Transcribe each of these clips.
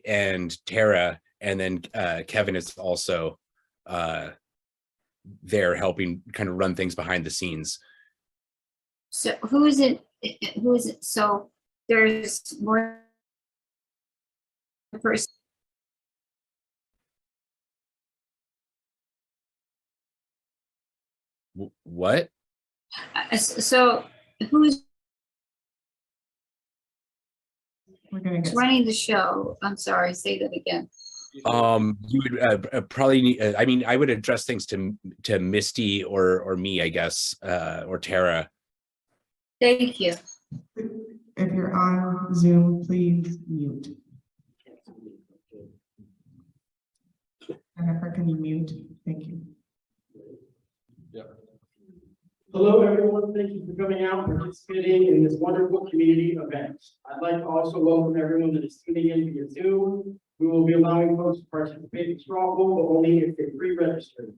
and Tara, and then Kevin is also there helping kind of run things behind the scenes. So who is it? Who is it? So there's more person. What? So who's running the show? I'm sorry, say that again. You would probably need, I mean, I would address things to Misty or me, I guess, or Tara. Thank you. If you're on Zoom, please mute. Jennifer, can you mute? Thank you. Yeah. Hello, everyone. Thank you for coming out and participating in this wonderful community event. I'd like to also welcome everyone that is tuning in via Zoom. We will be allowing folks to participate in straw poll, but only if they're pre-registered.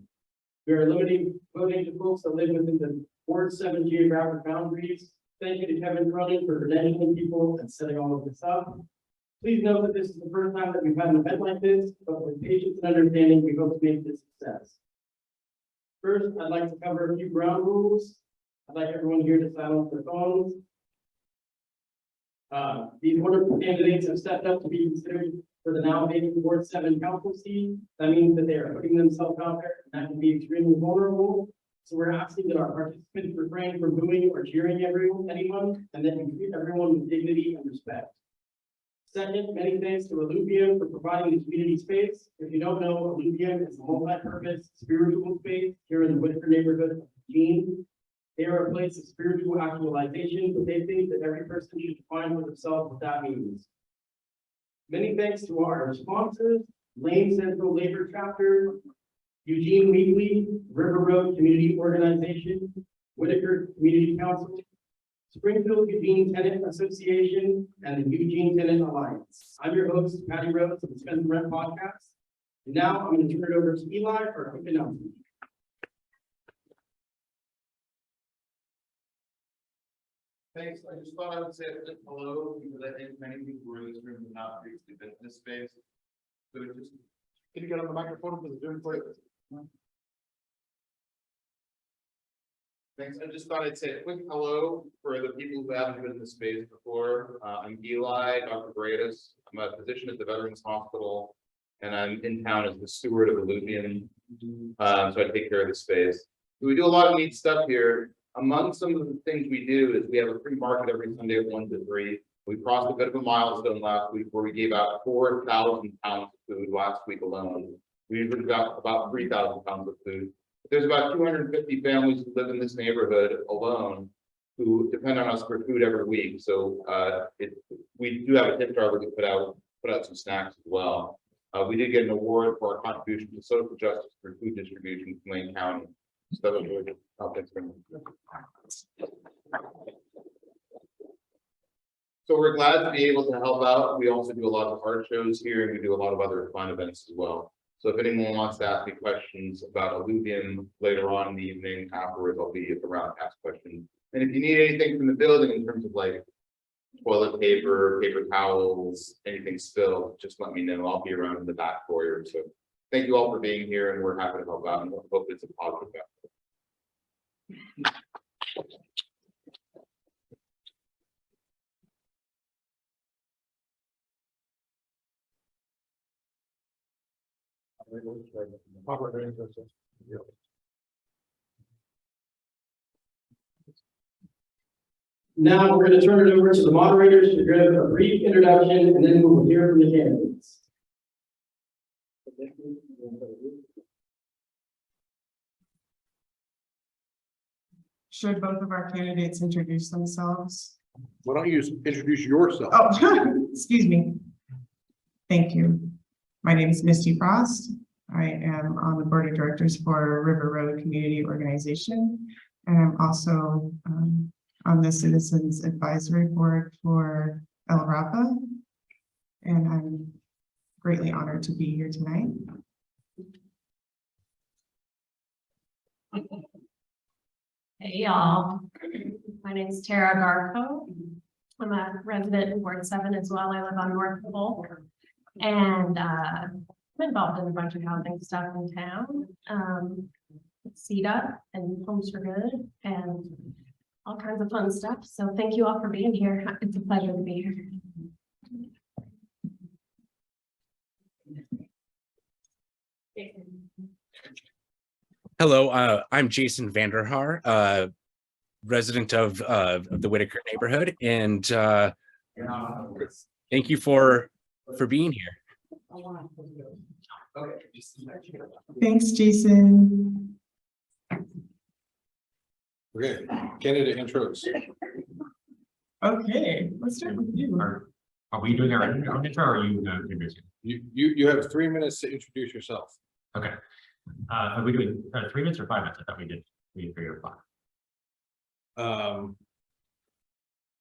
We are limiting voting to folks that live within the Ward 7 geographic boundaries. Thank you to Kevin Cronin for credentialing people and setting all of this up. Please note that this is the first time that we've had an event like this, but with patience and understanding, we hope to make this a success. First, I'd like to cover a few ground rules. I'd like everyone here to silence their phones. These wonderful candidates have stepped up to be considered for the now vacant Ward 7 council seat. That means that they are putting themselves out there, and that can be extremely vulnerable. So we're asking that our participants refrain from booing or cheering anyone, and that we treat everyone with dignity and respect. Second, many thanks to Alluvium for providing the community space. If you don't know, Alluvium is a multi-purpose spiritual space here in the Whitaker neighborhood of Eugene. They are a place of spiritual actualization, but they think that every person should define for themselves what that means. Many thanks to our sponsors, Lane Central Labor Chapter, Eugene Weekly, River Road Community Organization, Whitaker Community Council, Springfield Eugene Tenant Association, and the Eugene Tenant Alliance. I'm your host, Patty Rhodes of the Spend the Rent podcast. And now I'm going to turn it over to Eli for a quick announcement. Thanks. I just thought I would say a quick hello because I think many people who are in this room have not previously been in this space. So just can you get on the microphone for the Zoom, please? Thanks. I just thought I'd say a quick hello for the people who haven't been in this space before. I'm Eli, Dr. Bradis. I'm a physician at the Veterans Hospital, and I'm in town as the steward of Alluvium. So I take care of the space. So we do a lot of neat stuff here. Among some of the things we do is we have a free market every Sunday at 1 to 3. We crossed a bit of a milestone last week where we gave out 4,000 pounds of food last week alone. We usually got about 3,000 pounds of food. There's about 250 families who live in this neighborhood alone who depend on us for food every week. So we do have a tip jar we can put out some snacks as well. We did get an award for our contribution to social justice through food distribution from Lane County. So that was really good. So we're glad to be able to help out. We also do a lot of art shows here, and we do a lot of other fun events as well. So if anyone wants to ask me questions about Alluvium later on in the evening afterwards, I'll be around to ask questions. And if you need anything from the building in terms of like toilet paper, paper towels, anything spilled, just let me know. I'll be around in the back foyer. So thank you all for being here, and we're happy to help out, and hope it's a positive effort. Now we're going to turn it over to the moderators to give a brief introduction, and then we'll hear from the candidates. Should both of our candidates introduce themselves? Why don't you introduce yourself? Oh, excuse me. Thank you. My name is Misty Frost. I am on the board of directors for River Road Community Organization, and I'm also on the Citizens Advisory Board for El Rapa, and I'm greatly honored to be here tonight. Hey y'all, my name is Tara Garco. I'm a resident in Ward 7 as well. I live on North Pole. And I'm involved in a bunch of housing stuff in town. CETA and Homes for Good and all kinds of fun stuff. So thank you all for being here. It's a pleasure to be here. Hello, I'm Jason Vanderhaar, resident of the Whitaker neighborhood, and thank you for being here. Thanks, Jason. Okay, candidate intros. Okay, let's start with you. Are we doing our own intro or are you introducing? You have 3 minutes to introduce yourself. Okay. Are we doing 3 minutes or 5 minutes? I thought we did 3 or 5.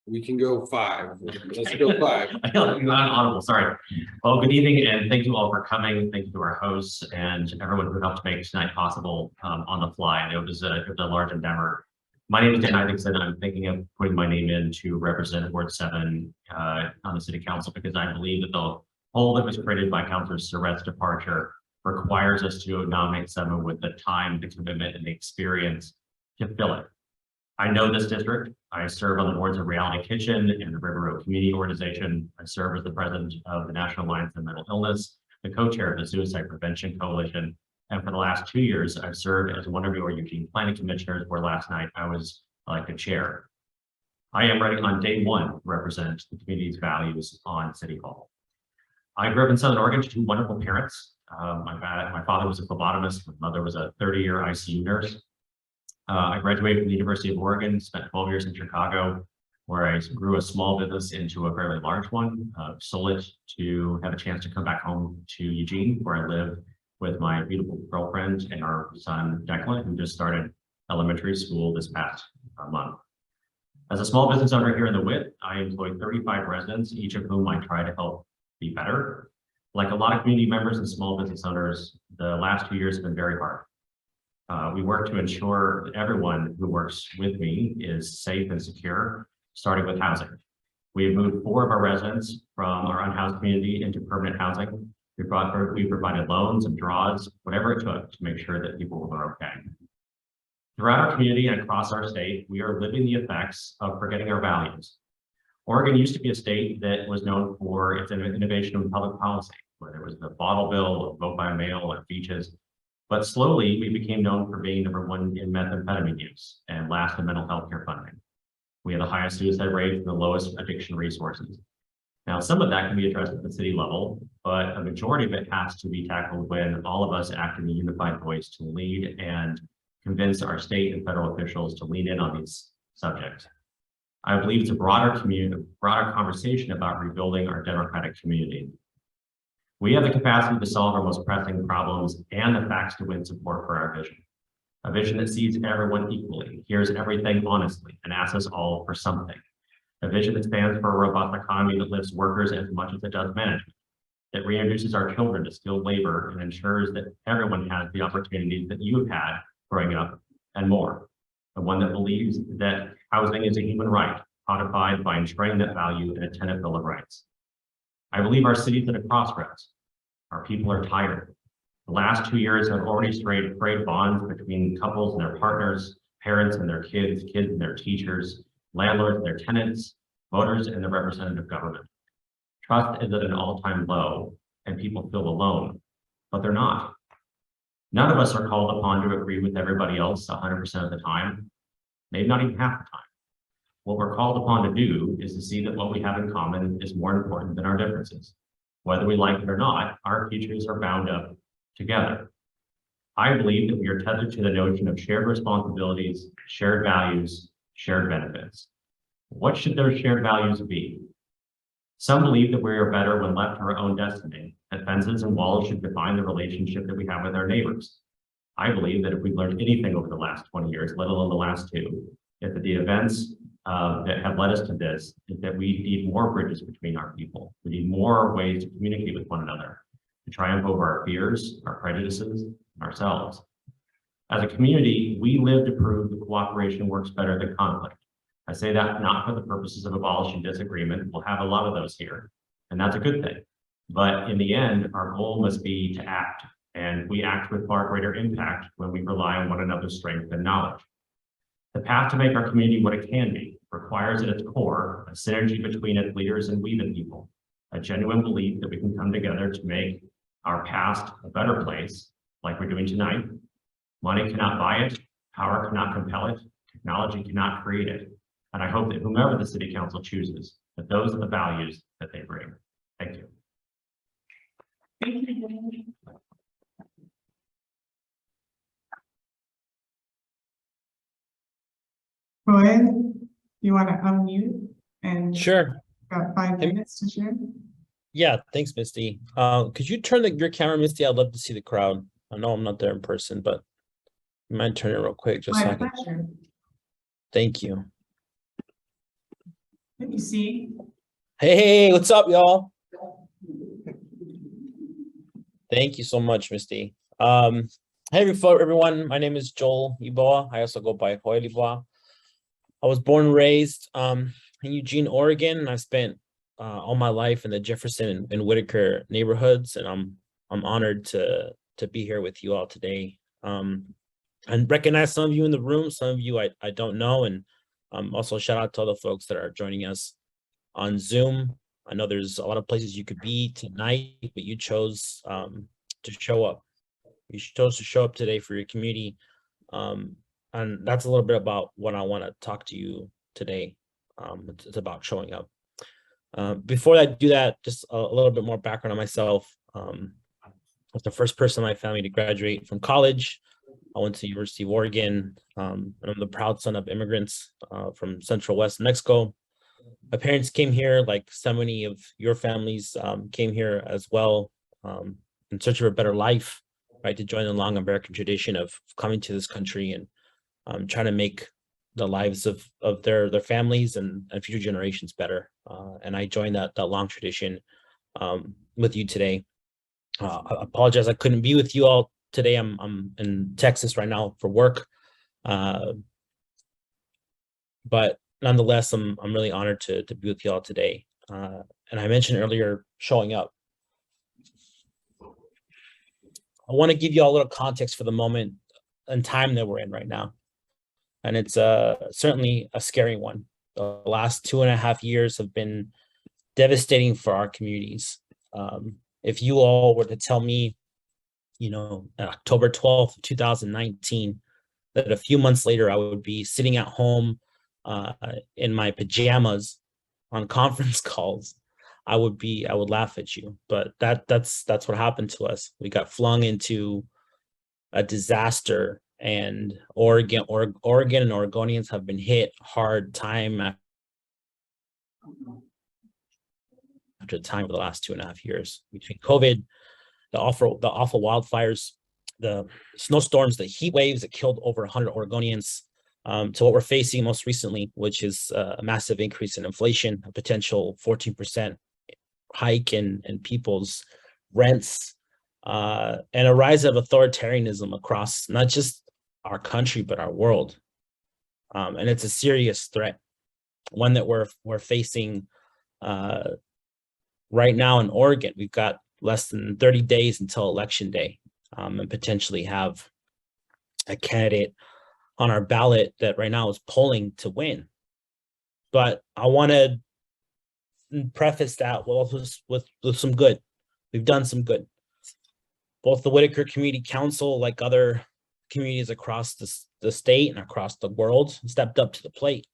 We can go 5. Let's go 5. I'm not audible, sorry. Well, good evening and thank you all for coming. Thank you to our hosts and everyone who helped make tonight possible on the fly. It was a large endeavor. My name is Dan Isaacson. I'm thinking of putting my name in to represent Ward 7 on the City Council because I believe that the hole that was created by Councilor Surratt's departure requires us to nominate someone with the time, the commitment, and the experience to fill it. I know this district. I serve on the boards of Reality Kitchen and the River Road Community Organization. I serve as the president of the National Alliance on Mental Illness, the co-chair of the Suicide Prevention Coalition, and for the last 2 years, I've served as one of your Eugene Planning Commissioners, where last night I was elected chair. I am ready on day one to represent the community's values on City Hall. I grew up in Southern Oregon to 2 wonderful parents. My father was a phlebotomist, my mother was a 30-year ICU nurse. I graduated from the University of Oregon, spent 12 years in Chicago, where I grew a small business into a fairly large one, sold it to have a chance to come back home to Eugene, where I live with my beautiful girlfriend and our son, Declan, who just started elementary school this past month. As a small business owner here in the WIT, I employ 35 residents, each of whom I try to help be better. Like a lot of community members and small business owners, the last 2 years have been very hard. We work to ensure that everyone who works with me is safe and secure, starting with housing. We have moved 4 of our residents from our unhoused community into permanent housing. We provided loans and draws, whatever it took to make sure that people were okay. Throughout our community and across our state, we are living the effects of forgetting our values. Oregon used to be a state that was known for its innovation in public policy, whether it was the bottle bill, vote by mail, or beaches. But slowly, we became known for being #1 in methamphetamine use and last in mental health care funding. We have the highest suicide rate and the lowest addiction resources. Now, some of that can be addressed at the city level, but a majority of it has to be tackled when all of us act in a unified voice to lead and convince our state and federal officials to lean in on these subjects. I believe it's a broader conversation about rebuilding our democratic community. We have the capacity to solve our most pressing problems and the facts to win support for our vision. A vision that sees everyone equally, hears everything honestly, and asks us all for something. A vision that stands for a robust economy that lifts workers as much as it does management. It reintroduces our children to skilled labor and ensures that everyone has the opportunities that you have had growing up and more. And one that believes that housing is a human right, codified by enshrining that value in a tenant bill of rights. I believe our city is at a crossroads. Our people are tired. The last 2 years have already frayed bonds between couples and their partners, parents and their kids, kids and their teachers, landlords and their tenants, voters and the representative government. Trust is at an all-time low and people feel alone, but they're not. None of us are called upon to agree with everybody else 100% of the time, maybe not even half the time. What we're called upon to do is to see that what we have in common is more important than our differences. Whether we like it or not, our futures are bound up together. I believe that we are tethered to the notion of shared responsibilities, shared values, shared benefits. What should those shared values be? Some believe that we are better when left to our own destiny, that fences and walls should define the relationship that we have with our neighbors. I believe that if we've learned anything over the last 20 years, let alone the last 2, is that the events that have led us to this is that we need more bridges between our people. We need more ways to communicate with one another, to triumph over our fears, our prejudices, and ourselves. As a community, we live to prove that cooperation works better than conflict. I say that not for the purposes of abolishing disagreement. We'll have a lot of those here, and that's a good thing. But in the end, our goal must be to act, and we act with far greater impact when we rely on one another's strength and knowledge. The path to make our community what it can be requires at its core a synergy between its leaders and we the people, a genuine belief that we can come together to make our past a better place, like we're doing tonight. Money cannot buy it, power cannot compel it, technology cannot create it. And I hope that whomever the city council chooses, that those are the values that they bring. Thank you. Thank you. Go ahead. You want to unmute and Sure. got 5 minutes to share? Yeah, thanks, Misty. Could you turn your camera, Misty? I'd love to see the crowd. I know I'm not there in person, but you might turn it real quick just so My I can. pleasure. Thank you. Let me see. Hey, what's up, y'all? Thank you so much, Misty. Hey, everyone. My name is Joel Iboa. I also go by Joel Iboa. I was born and raised in Eugene, Oregon, and I spent all my life in the Jefferson and Whitaker neighborhoods, and I'm honored to be here with you all today. And recognize some of you in the room, some of you I don't know, and also shout out to all the folks that are joining us on Zoom. I know there's a lot of places you could be tonight, but you chose to show up. You chose to show up today for your community. And that's a little bit about what I want to talk to you today. It's about showing up. Before I do that, just a little bit more background on myself. I was the first person in my family to graduate from college. I went to the University of Oregon, and I'm the proud son of immigrants from Central West Mexico. My parents came here, like so many of your families came here as well, in search of a better life, right? To join the long American tradition of coming to this country and trying to make the lives of their families and future generations better. And I joined that long tradition with you today. I apologize I couldn't be with you all today. I'm in Texas right now for work. But nonetheless, I'm really honored to be with you all today. And I mentioned earlier, showing up. I want to give you all a little context for the moment and time that we're in right now. And it's certainly a scary one. The last 2.5 years have been devastating for our communities. If you all were to tell me, on October 12th, 2019, that a few months later I would be sitting at home in my pajamas on conference calls, I would laugh at you. But that's what happened to us. We got flung into a disaster, and Oregon and Oregonians have been hit hard time after time over the last 2.5 years. Between COVID, the awful wildfires, the snowstorms, the heat waves that killed over 100 Oregonians, to what we're facing most recently, which is a massive increase in inflation, a potential 14% hike in people's rents, and a rise of authoritarianism across not just our country, but our world. And it's a serious threat, one that we're facing right now in Oregon. We've got less than 30 days until Election Day, and potentially have a candidate on our ballot that right now is polling to win. But I want to preface that with some good. We've done some good. Both the Whitaker Community Council, like other communities across the state and across the world, stepped up to the plate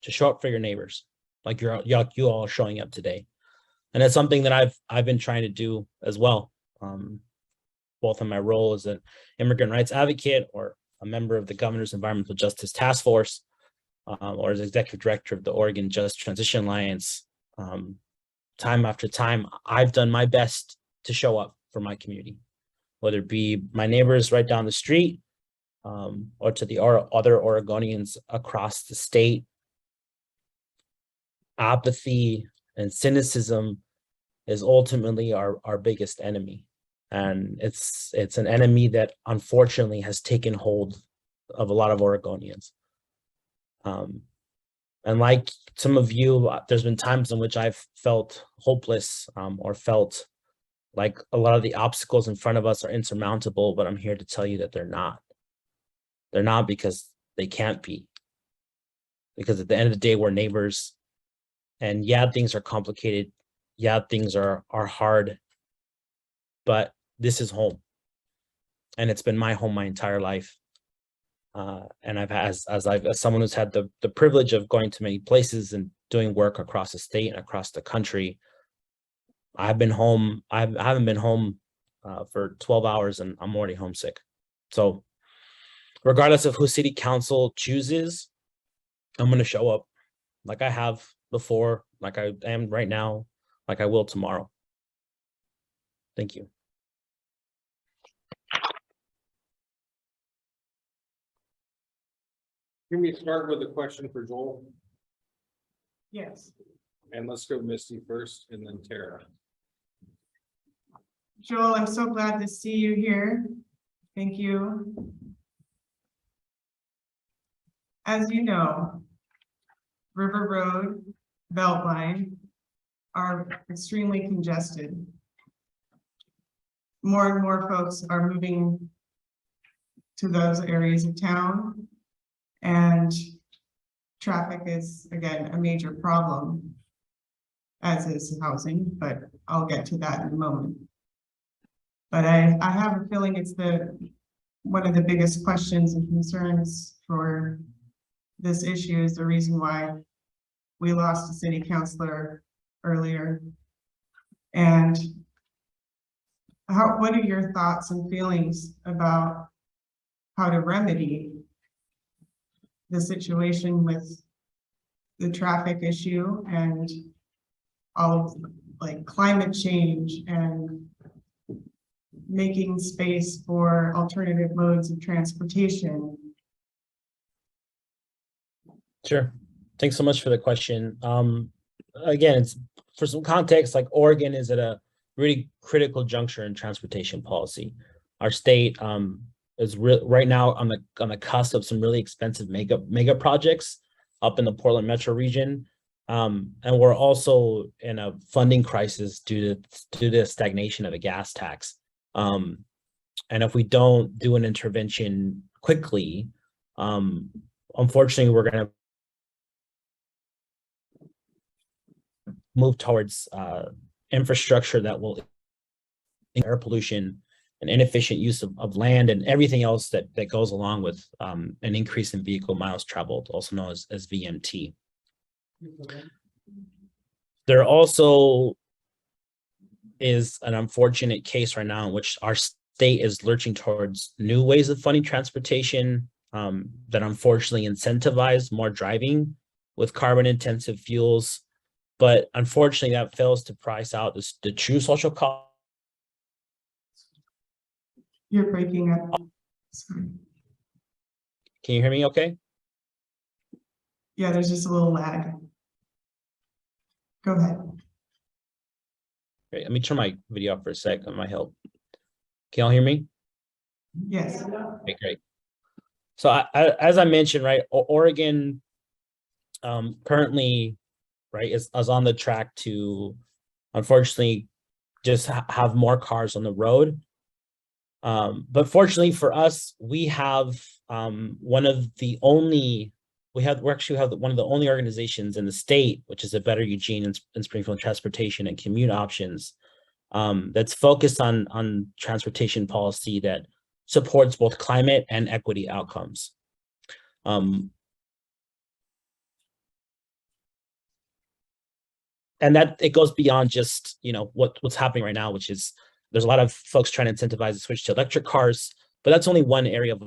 to show up for your neighbors, like you all are showing up today. And it's something that I've been trying to do as well, both in my role as an immigrant rights advocate or a member of the Governor's Environmental Justice Task Force, or as executive director of the Oregon Just Transition Alliance. Time after time, I've done my best to show up for my community, whether it be my neighbors right down the street, or to the other Oregonians across the state. Apathy and cynicism is ultimately our biggest enemy. And it's an enemy that unfortunately has taken hold of a lot of Oregonians. And like some of you, there's been times in which I've felt hopeless, or felt like a lot of the obstacles in front of us are insurmountable, but I'm here to tell you that they're not. They're not because they can't be. Because at the end of the day, we're neighbors. And yeah, things are complicated. Yeah, things are hard. But this is home. And it's been my home my entire life. And I've as someone who's had the privilege of going to many places and doing work across the state and across the country, I've been home. I haven't been home for 12 hours and I'm already homesick. So regardless of who city council chooses, I'm going to show up like I have before, like I am right now, like I will tomorrow. Thank you. Can we start with a question for Joel? Yes, And let's go Misty first and then Tara. Joel, I'm so glad to see you here. Thank you. As you know, River Road, Beltline are extremely congested. More and more folks are moving to those areas of town. And traffic is, again, a major problem, as is housing, but I'll get to that in a moment. But I have a feeling it's one of the biggest questions and concerns for this issue is the reason why we lost a city councilor earlier. And what are your thoughts and feelings about how to remedy the situation with the traffic issue and all of like climate change and making space for alternative modes of transportation? Sure. Thanks so much for the question. Again, it's for some context, like Oregon is at a really critical juncture in transportation policy. Our state is right now on the cusp of some really expensive mega projects up in the Portland metro region. And we're also in a funding crisis due to the stagnation of a gas tax. And if we don't do an intervention quickly, unfortunately, we're going to move towards infrastructure that will air pollution and inefficient use of land and everything else that goes along with an increase in vehicle miles traveled, also known as VMT. There also is an unfortunate case right now in which our state is lurching towards new ways of funding transportation that unfortunately incentivize more driving with carbon intensive fuels. But unfortunately, that fails to price out the true social cost. You're breaking up. Sorry. Can you hear me okay? Yeah, there's just a little lag. Go ahead. Great. Let me turn my video off for a sec. That might help. Can y'all hear me? Yes. Okay, great. So as I mentioned, right, Oregon currently, right, is on the track to, unfortunately, just have more cars on the road. But fortunately for us, we have one of the only organizations in the state, which is a Better Eugene and Springfield Transportation and Commute Options, that's focused on transportation policy that supports both climate and equity outcomes. And that it goes beyond just, what's happening right now, which is there's a lot of folks trying to incentivize the switch to electric cars, but that's only one area of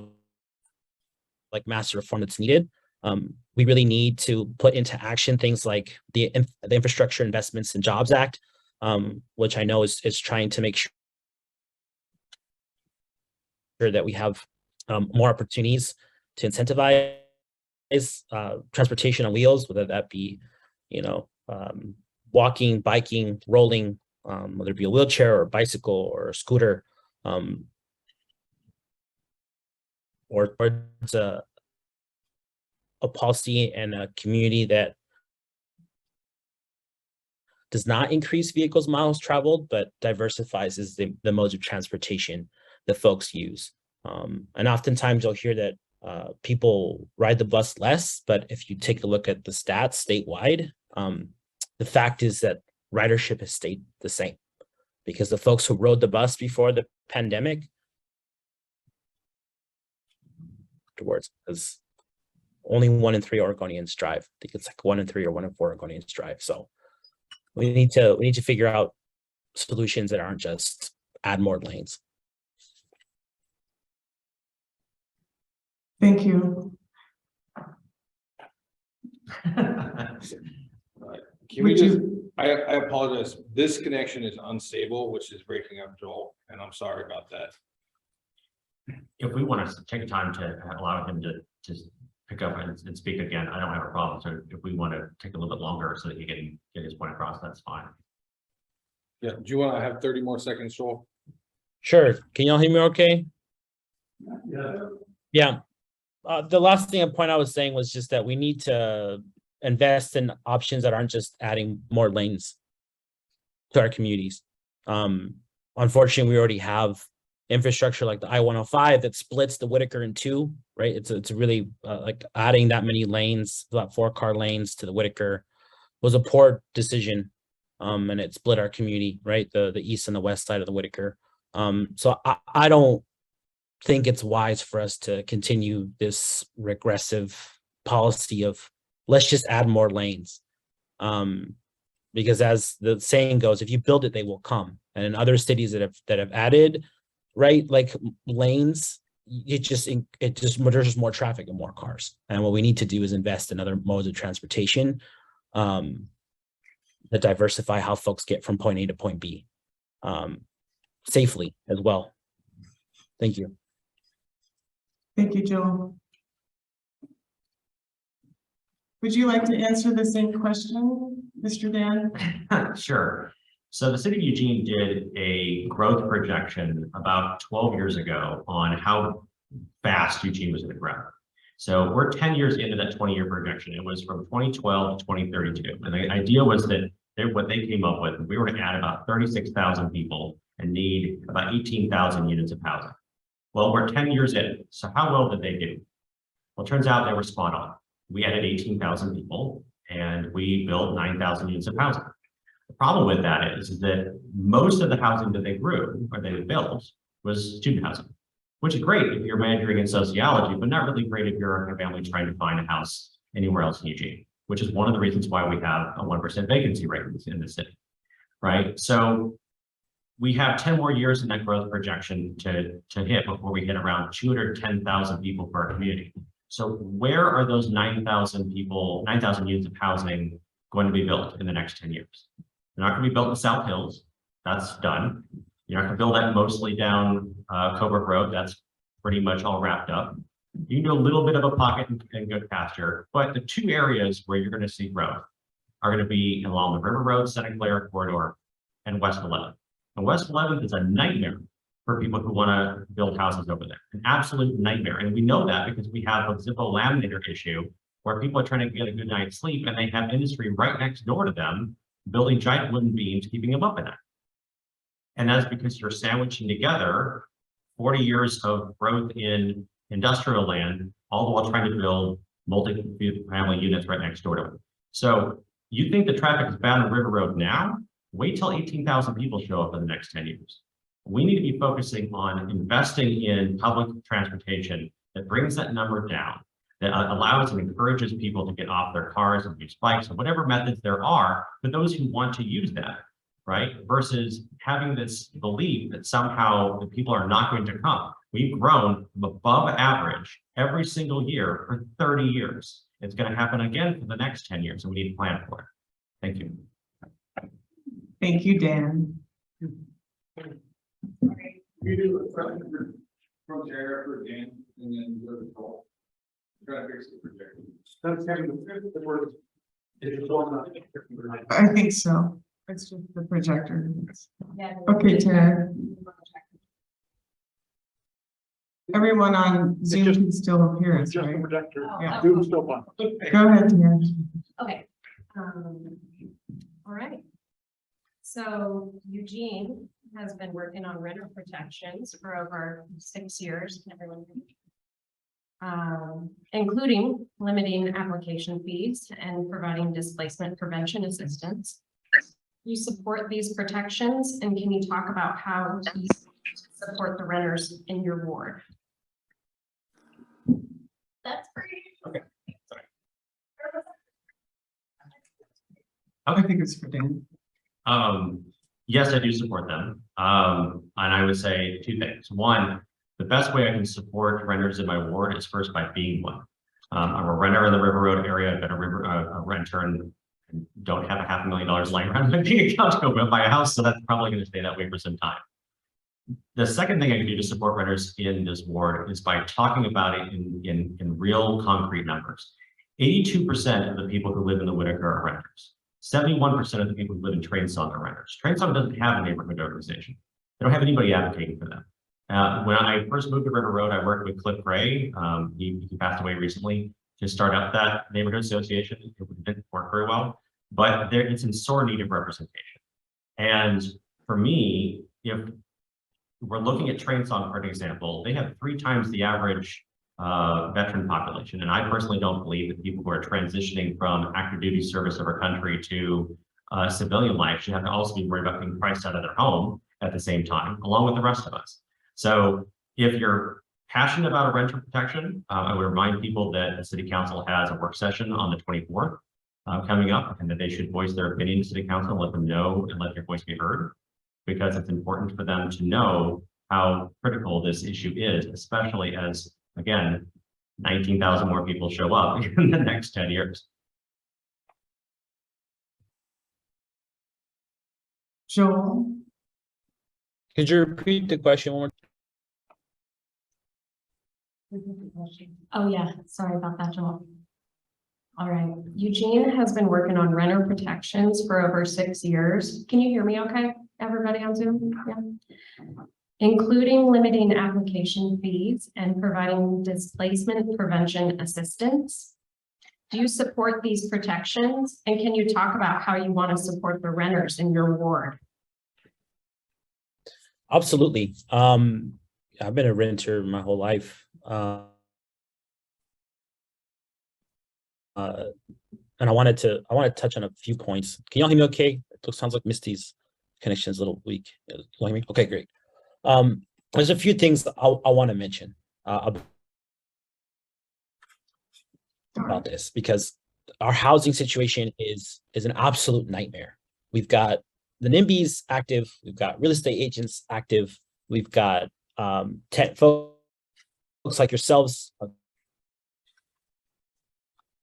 like massive reform that's needed. We really need to put into action things like the Infrastructure Investments and Jobs Act, which I know is trying to make sure that we have more opportunities to incentivize transportation on wheels, whether that be, walking, biking, rolling, whether it be a wheelchair or a bicycle or a scooter, or towards a policy and a community that does not increase vehicles miles traveled, but diversifies is the modes of transportation that folks use. And oftentimes you'll hear that people ride the bus less, but if you take a look at the stats statewide, the fact is that ridership has stayed the same, because the folks who rode the bus before the pandemic afterwards, because only 1 in 3 Oregonians drive. I think it's like 1 in 3 or 1 in 4 Oregonians drive. So we need to figure out solutions that aren't just add more lanes. Thank you. Can we just, I apologize. This connection is unstable, which is breaking up Joel, and I'm sorry about that. If we want to take time to allow him to just pick up and speak again, I don't have a problem. So if we want to take a little bit longer so that he can get his point across, that's fine. Yeah, do you want to have 30 more seconds, Joel? Sure. Can y'all hear me okay? Yeah. Yeah. The last thing I was saying was just that we need to invest in options that aren't just adding more lanes to our communities. Unfortunately, we already have infrastructure like the I-105 that splits the Whitaker in two, right? It's really like adding that many lanes, about 4-car lanes to the Whitaker was a poor decision. And it split our community, right? The east and the west side of the Whitaker. So I don't think it's wise for us to continue this regressive policy of let's just add more lanes. Because as the saying goes, if you build it, they will come. And in other cities that have added, right, like lanes, there's just more traffic and more cars. And what we need to do is invest in other modes of transportation that diversify how folks get from point A to point B safely as well. Thank you. Thank you, Joel. Would you like to answer the same question, Mr. Dan? Sure. So the city of Eugene did a growth projection about 12 years ago on how fast Eugene was going to grow. So we're 10 years into that 20-year projection. It was from 2012 to 2032. And the idea was that what they came up with, we were going to add about 36,000 people and need about 18,000 units of housing. Well, we're 10 years in. So how well did they do? Well, it turns out they were spot on. We added 18,000 people and we built 9,000 units of housing. The problem with that is that most of the housing that they grew or they built was student housing, which is great if you're majoring in sociology, but not really great if you're a family trying to find a house anywhere else in Eugene, which is one of the reasons why we have a 1% vacancy rate in the city, right? So we have 10 more years in that growth projection to hit before we hit around 210,000 people per community. So where are those 9,000 people, 9,000 units of housing going to be built in the next 10 years? They're not going to be built in South Hills. That's done. You're not going to build that mostly down Cobra Road. That's pretty much all wrapped up. You can do a little bit of a pocket in Good Pasture, but the two areas where you're going to see growth are going to be along the River Road, Santa Clara corridor, and West 11th. And West 11th is a nightmare for people who want to build houses over there, an absolute nightmare. And we know that because we have a Zippo laminator issue where people are trying to get a good night's sleep and they have industry right next door to them building giant wooden beams, keeping them up at night. And that's because you're sandwiching together 40 years of growth in industrial land, all the while trying to build multi-family units right next door to it. So you think the traffic is bad on River Road now? Wait till 18,000 people show up in the next 10 years. We need to be focusing on investing in public transportation that brings that number down, that allows and encourages people to get off their cars and use bikes and whatever methods there are for those who want to use that, right? Versus having this belief that somehow the people are not going to come. We've grown above average every single year for 30 years. It's going to happen again for the next 10 years, and we need to plan for it. Thank you. Thank you, Dan. You do a from there for Dan and then go to Joel. Try to fix the projection. That's having the word. I think so. It's just the projector. Okay, Tara. Everyone on Zoom can still hear us, right? Yeah. Oh, Go ahead, Tara. okay. All right. So Eugene has been working on renter protections for over 6 years. Can everyone hear me? Including limiting application fees and providing displacement prevention assistance. You support these protections, and can you talk about how you support the renters in your ward? That's great. Okay, sorry. I think it's for Dan. Yes, I do support them. And I would say two things. One, the best way I can support renters in my ward is first by being one. I'm a renter in the River Road area. I've been a renter and don't have $500,000 lying around my bank account to go buy a house. So that's probably going to stay that way for some time. The second thing I can do to support renters in this ward is by talking about it in real concrete numbers. 82% of the people who live in the Whitaker are renters. 71% of the people who live in Trainsong are renters. Trainsong doesn't have a neighborhood organization. They don't have anybody advocating for them. When I first moved to River Road, I worked with Cliff Gray. He passed away recently to start up that neighborhood association. It didn't work very well, but it's in sore need of representation. And for me, if we're looking at Trainsong, for an example, they have 3 times the average veteran population. And I personally don't believe that people who are transitioning from active duty service of our country to civilian life should have to also be worried about being priced out of their home at the same time, along with the rest of us. So if you're passionate about a renter protection, I would remind people that the city council has a work session on the 24th coming up, and that they should voice their opinion to city council, let them know and let their voice be heard, because it's important for them to know how critical this issue is, especially as, again, 19,000 more people show up in the next 10 years. Joel, Could you repeat the question one more? Oh, yeah, sorry about that, Joel. All right, Eugene has been working on renter protections for over 6 years. Can you hear me okay, everybody on Zoom? Yeah. Including limiting application fees and providing displacement prevention assistance. Do you support these protections? And can you talk about how you want to support the renters in your ward? Absolutely. I've been a renter my whole life. And I want to touch on a few points. Can y'all hear me okay? It sounds like Misty's connection is a little weak. Can you hear me? Okay, great. There's a few things I want to mention about this, because our housing situation is an absolute nightmare. We've got the NIMBYs active, we've got real estate agents active, we've got folks like yourselves,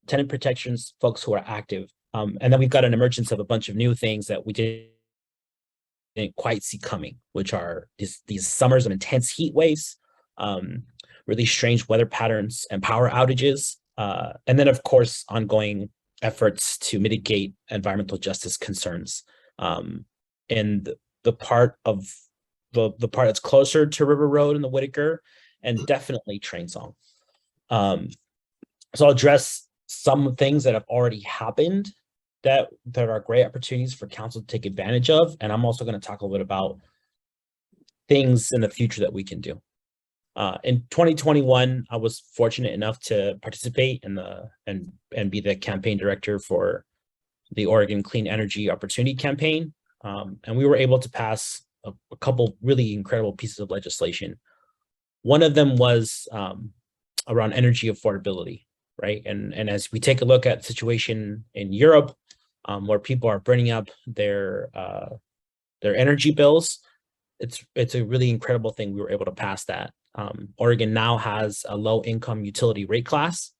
tenant protections folks who are active, and then we've got an emergence of a bunch of new things that we didn't quite see coming, which are these summers of intense heat waves, really strange weather patterns and power outages, and then of course ongoing efforts to mitigate environmental justice concerns. And the part that's closer to River Road and the Whitaker, and definitely Trainsong. So I'll address some things that have already happened that are great opportunities for council to take advantage of. And I'm also going to talk a little bit about things in the future that we can do. In 2021, I was fortunate enough to participate in and be the campaign director for the Oregon Clean Energy Opportunity Campaign. And we were able to pass a couple really incredible pieces of legislation. One of them was around energy affordability, right? And as we take a look at the situation in Europe, where people are burning up their energy bills, it's a really incredible thing we were able to pass that. Oregon now has a low income utility rate class,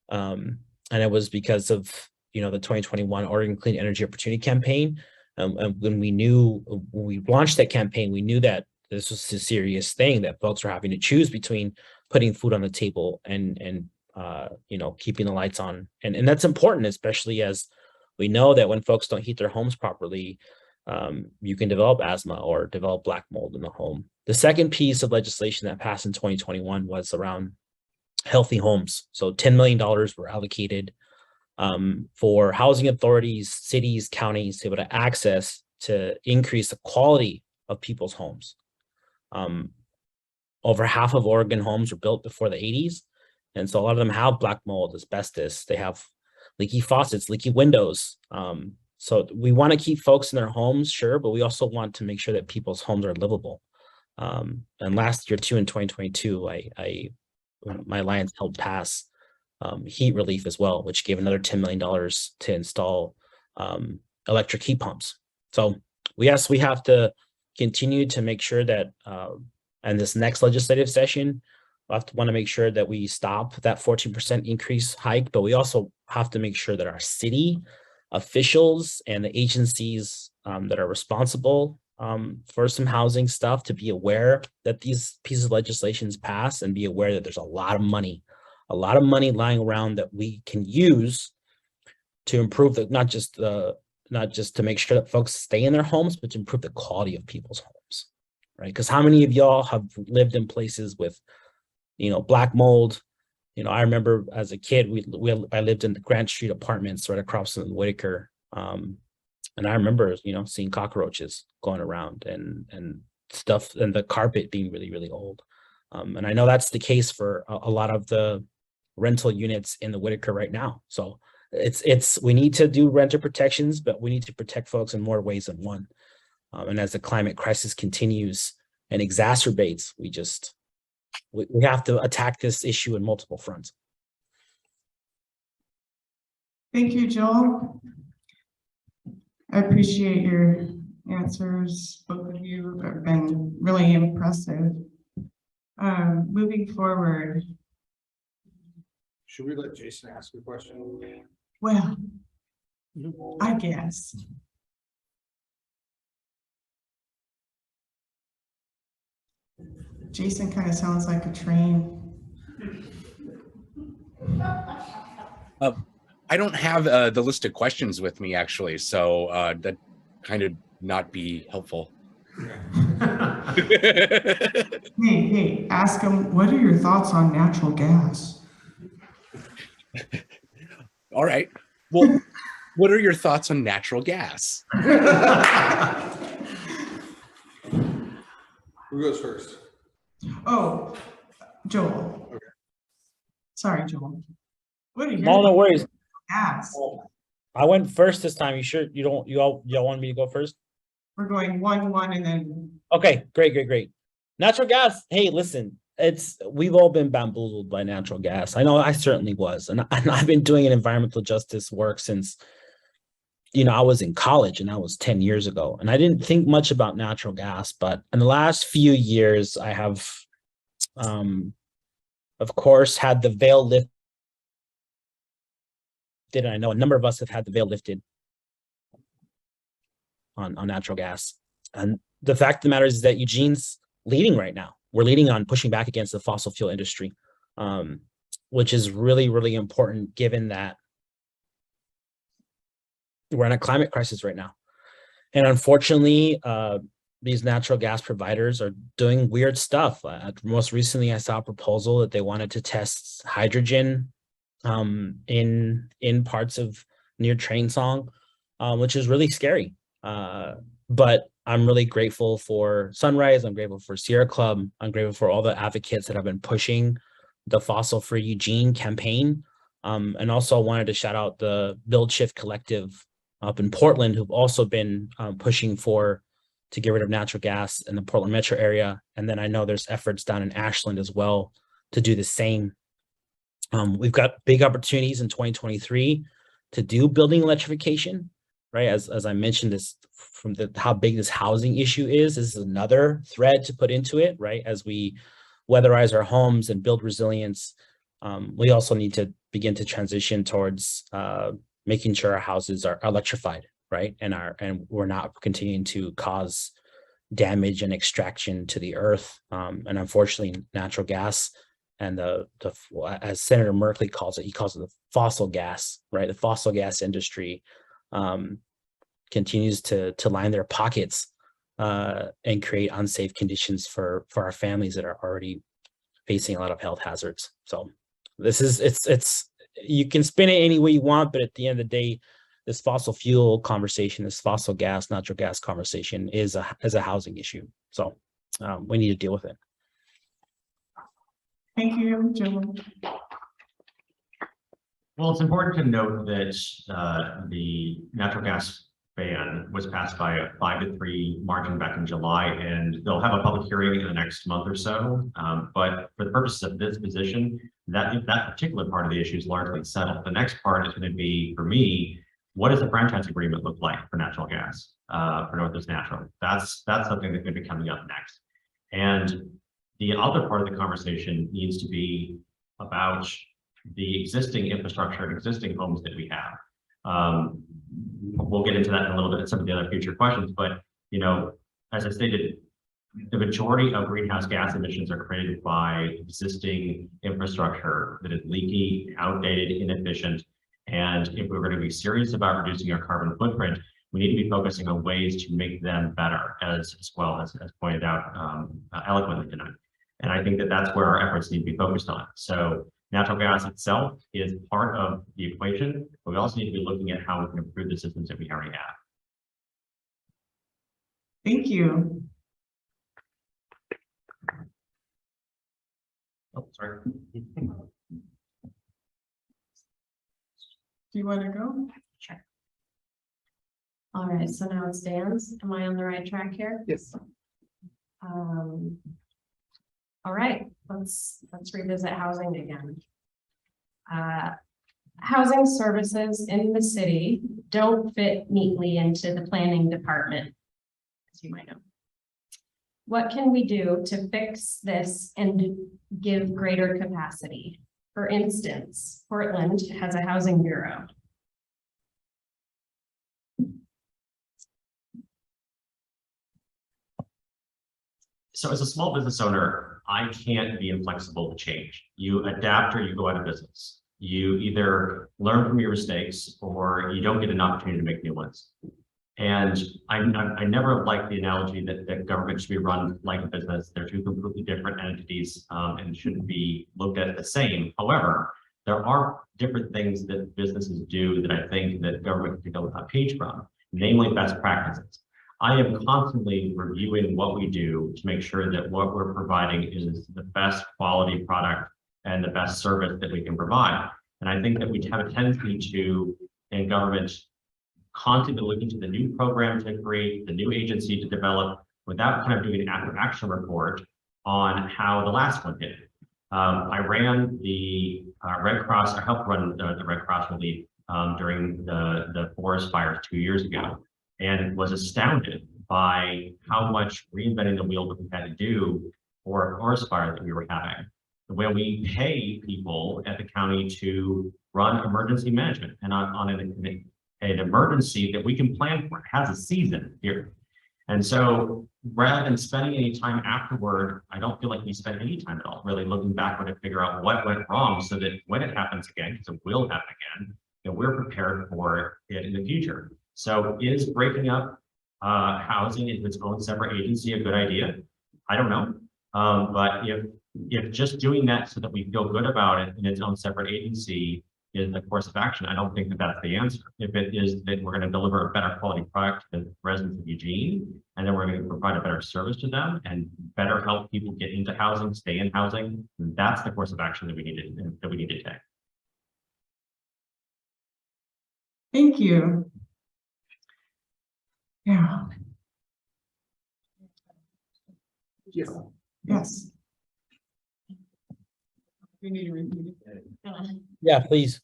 and it was because of the 2021 Oregon Clean Energy Opportunity Campaign. And when we launched that campaign, we knew that this was a serious thing, that folks were having to choose between putting food on the table and keeping the lights on. And that's important, especially as we know that when folks don't heat their homes properly, you can develop asthma or develop black mold in the home. The second piece of legislation that passed in 2021 was around healthy homes. So $10 million were allocated for housing authorities, cities, counties to be able to access to increase the quality of people's homes. Over half of Oregon homes were built before the 80s. And so a lot of them have black mold, asbestos, they have leaky faucets, leaky windows. So we want to keep folks in their homes, sure, but we also want to make sure that people's homes are livable. And last year too, in 2022, my alliance helped pass heat relief as well, which gave another $10 million to install electric heat pumps. So yes, we have to continue to make sure that in this next legislative session, we want to make sure that we stop that 14% increase hike, but we also have to make sure that our city officials and the agencies that are responsible for some housing stuff to be aware that these pieces of legislation pass and be aware that there's a lot of money lying around that we can use to improve not just to make sure that folks stay in their homes, but to improve the quality of people's homes, right? Because how many of y'all have lived in places with, black mold? I remember as a kid, I lived in the Grant Street apartments right across from Whitaker. And I remember, seeing cockroaches going around and stuff, and the carpet being really, really old. And I know that's the case for a lot of the rental units in the Whitaker right now. So we need to do renter protections, but we need to protect folks in more ways than one. And as the climate crisis continues and exacerbates, we have to attack this issue in multiple fronts. Thank you, Joel. I appreciate your answers. Both of you have been really impressive. Moving forward. Should we let Jason ask a question? Well, I guess. Jason kind of sounds like a train. I don't have the list of questions with me actually, so that kind of not be helpful. Hey, ask him, what are your thoughts on natural gas? All right. Well, what are your thoughts on natural gas? Who goes first? Oh, Joel. Okay. Sorry, Joel. What are your No worries. gas? I went first this time. You sure y'all want me to go first? We're going 1-1 and then. Okay, great. Natural gas. Hey, listen, we've all been bamboozled by natural gas. I know I certainly was, and I've been doing environmental justice work since, I was in college, and that was 10 years ago. And I didn't think much about natural gas, but in the last few years, I have, of course, had the veil lifted. And I know a number of us have had the veil lifted on natural gas. And the fact of the matter is that Eugene's leading right now. We're leading on pushing back against the fossil fuel industry, which is really, really important given that we're in a climate crisis right now. And unfortunately, these natural gas providers are doing weird stuff. Most recently, I saw a proposal that they wanted to test hydrogen in parts of near Train Song, which is really scary. But I'm really grateful for Sunrise. I'm grateful for Sierra Club. I'm grateful for all the advocates that have been pushing the Fossil Free Eugene campaign. And also wanted to shout out the Build Shift Collective up in Portland, who've also been pushing to get rid of natural gas in the Portland metro area. And then I know there's efforts down in Ashland as well to do the same. We've got big opportunities in 2023 to do building electrification, right? As I mentioned, this from how big this housing issue is. This is another thread to put into it, right? As we weatherize our homes and build resilience, we also need to begin to transition towards making sure our houses are electrified, right? And we're not continuing to cause damage and extraction to the earth. And unfortunately, natural gas and as Senator Merkley calls it, he calls it the fossil gas, right? The fossil gas industry continues to line their pockets and create unsafe conditions for our families that are already facing a lot of health hazards. So this is, you can spin it any way you want, but at the end of the day, this fossil fuel conversation, this fossil gas, natural gas conversation is a housing issue. So we need to deal with it. Thank you, Joel. Well, it's important to note that the natural gas ban was passed by a 5-3 margin back in July, and they'll have a public hearing in the next month or so. But for the purposes of this position, that particular part of the issue is largely settled. The next part is going to be, for me, what does the franchise agreement look like for natural gas, for Northwest Natural? That's something that's going to be coming up next. And the other part of the conversation needs to be about the existing infrastructure and existing homes that we have. We'll get into that in a little bit in some of the other future questions, but as I stated, the majority of greenhouse gas emissions are created by existing infrastructure that is leaky, outdated, inefficient. And if we're going to be serious about reducing our carbon footprint, we need to be focusing on ways to make them better, as well as pointed out eloquently tonight. And I think that that's where our efforts need to be focused on. So natural gas itself is part of the equation, but we also need to be looking at how we can improve the systems that we already have. Thank you. Oh, sorry. Do you want to go? Sure. All right, so now it's Dan's. Am I on the right track here? Yes. All right, let's revisit housing again. Housing services in the city don't fit neatly into the planning department, as you might know. What can we do to fix this and give greater capacity? For instance, Portland has a housing bureau. So as a small business owner, I can't be inflexible to change. You adapt or you go out of business. You either learn from your mistakes or you don't get an opportunity to make new ones. And I never like the analogy that government should be run like a business. They're two completely different entities and shouldn't be looked at the same. However, there are different things that businesses do that I think that government can take a page from, namely best practices. I am constantly reviewing what we do to make sure that what we're providing is the best quality product and the best service that we can provide. And I think that we have a tendency to, in government, constantly looking to the new program to create, the new agency to develop, without kind of doing an after action report on how the last one did. I ran the Red Cross, I helped run the Red Cross relief during the forest fires 2 years ago, and was astounded by how much reinventing the wheel that we had to do for a forest fire that we were having. When we pay people at the county to run emergency management and on an emergency that we can plan for, it has a season here. And so rather than spending any time afterward, I don't feel like we spent any time at all really looking backward to figure out what went wrong so that when it happens again, because it will happen again, that we're prepared for it in the future. So is breaking up housing into its own separate agency a good idea? I don't know. But if just doing that so that we feel good about it in its own separate agency is the course of action, I don't think that that's the answer. If it is that we're going to deliver a better quality product to the residents of Eugene, and then we're going to provide a better service to them and better help people get into housing, stay in housing, that's the course of action that we need to take. Thank you. Yeah. Yes. We need to repeat it. Yeah, please.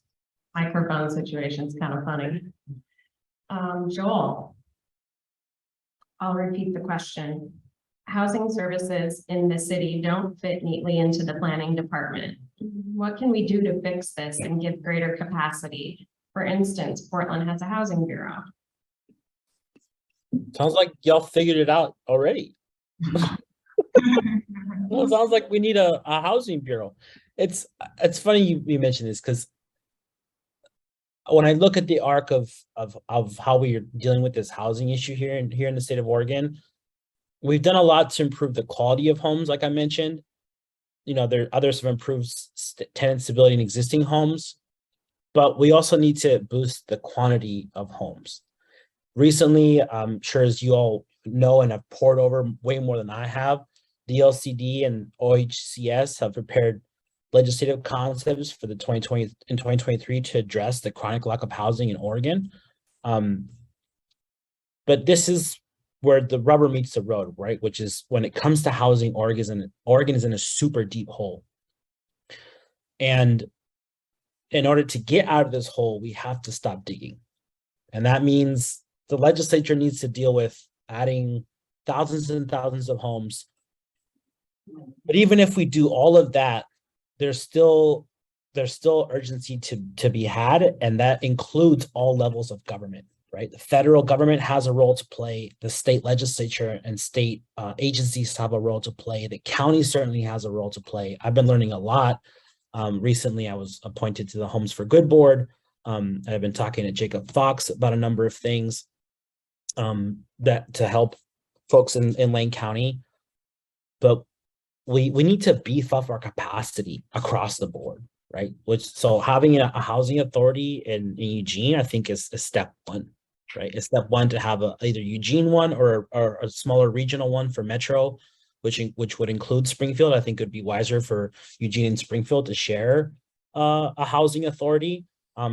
Microphone situation's kind of funny. Joel. I'll repeat the question. Housing services in the city don't fit neatly into the planning department. What can we do to fix this and give greater capacity? For instance, Portland has a housing bureau. Sounds like y'all figured it out already. Well, it sounds like we need a housing bureau. It's funny you mentioned this because when I look at the arc of how we are dealing with this housing issue here in the state of Oregon, we've done a lot to improve the quality of homes, like I mentioned. Others have improved tenant stability in existing homes, but we also need to boost the quantity of homes. Recently, I'm sure as you all know and have poured over way more than I have, the LCD and OHCS have prepared legislative concepts for the 2020 and 2023 to address the chronic lack of housing in Oregon. But this is where the rubber meets the road, right? Which is when it comes to housing, Oregon is in a super deep hole. And in order to get out of this hole, we have to stop digging. And that means the legislature needs to deal with adding thousands and thousands of homes. But even if we do all of that, there's still urgency to be had, and that includes all levels of government, right? The federal government has a role to play. The state legislature and state agencies have a role to play. The county certainly has a role to play. I've been learning a lot. Recently, I was appointed to the Homes for Good board. I've been talking to Jacob Fox about a number of things that to help folks in Lane County. But we need to beef up our capacity across the board, right? So having a housing authority in Eugene, I think is step one, right? It's step one to have either Eugene one or a smaller regional one for Metro, which would include Springfield. I think it would be wiser for Eugene and Springfield to share a housing authority,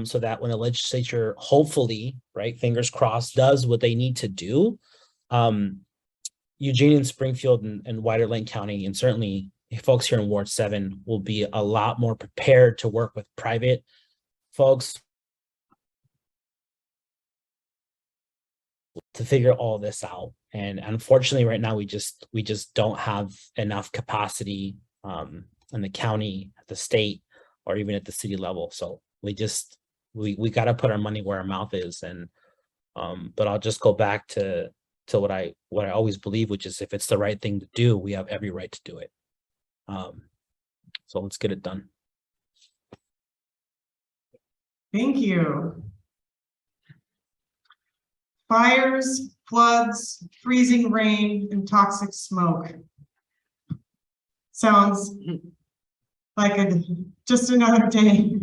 so that when the legislature hopefully, right, fingers crossed, does what they need to do, Eugene and Springfield and wider Lane County, and certainly folks here in Ward 7 will be a lot more prepared to work with private folks to figure all this out. And unfortunately, right now, we just don't have enough capacity in the county, at the state, or even at the city level. So we got to put our money where our mouth is. And but I'll just go back to what I always believe, which is if it's the right thing to do, we have every right to do it. So let's get it done. Thank you. Fires, floods, freezing rain, and toxic smoke. Sounds like just another day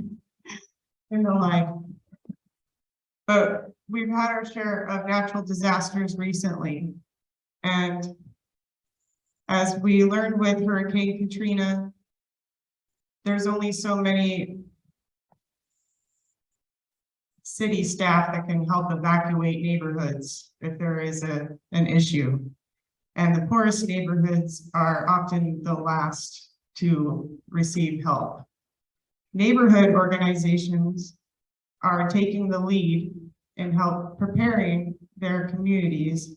in the life. But we've had our share of natural disasters recently. And as we learned with Hurricane Katrina, there's only so many city staff that can help evacuate neighborhoods if there is an issue. And the poorest neighborhoods are often the last to receive help. Neighborhood organizations are taking the lead in help preparing their communities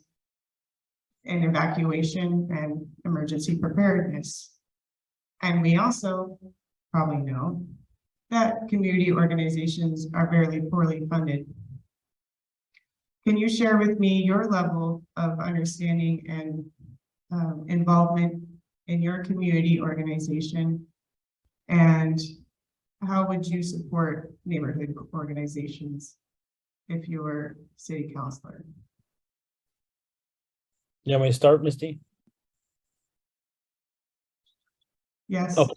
in evacuation and emergency preparedness. And we also probably know that community organizations are very poorly funded. Can you share with me your level of understanding and involvement in your community organization? And how would you support neighborhood organizations if you were city councilor? You want me to start, Misty? Yes. Okay.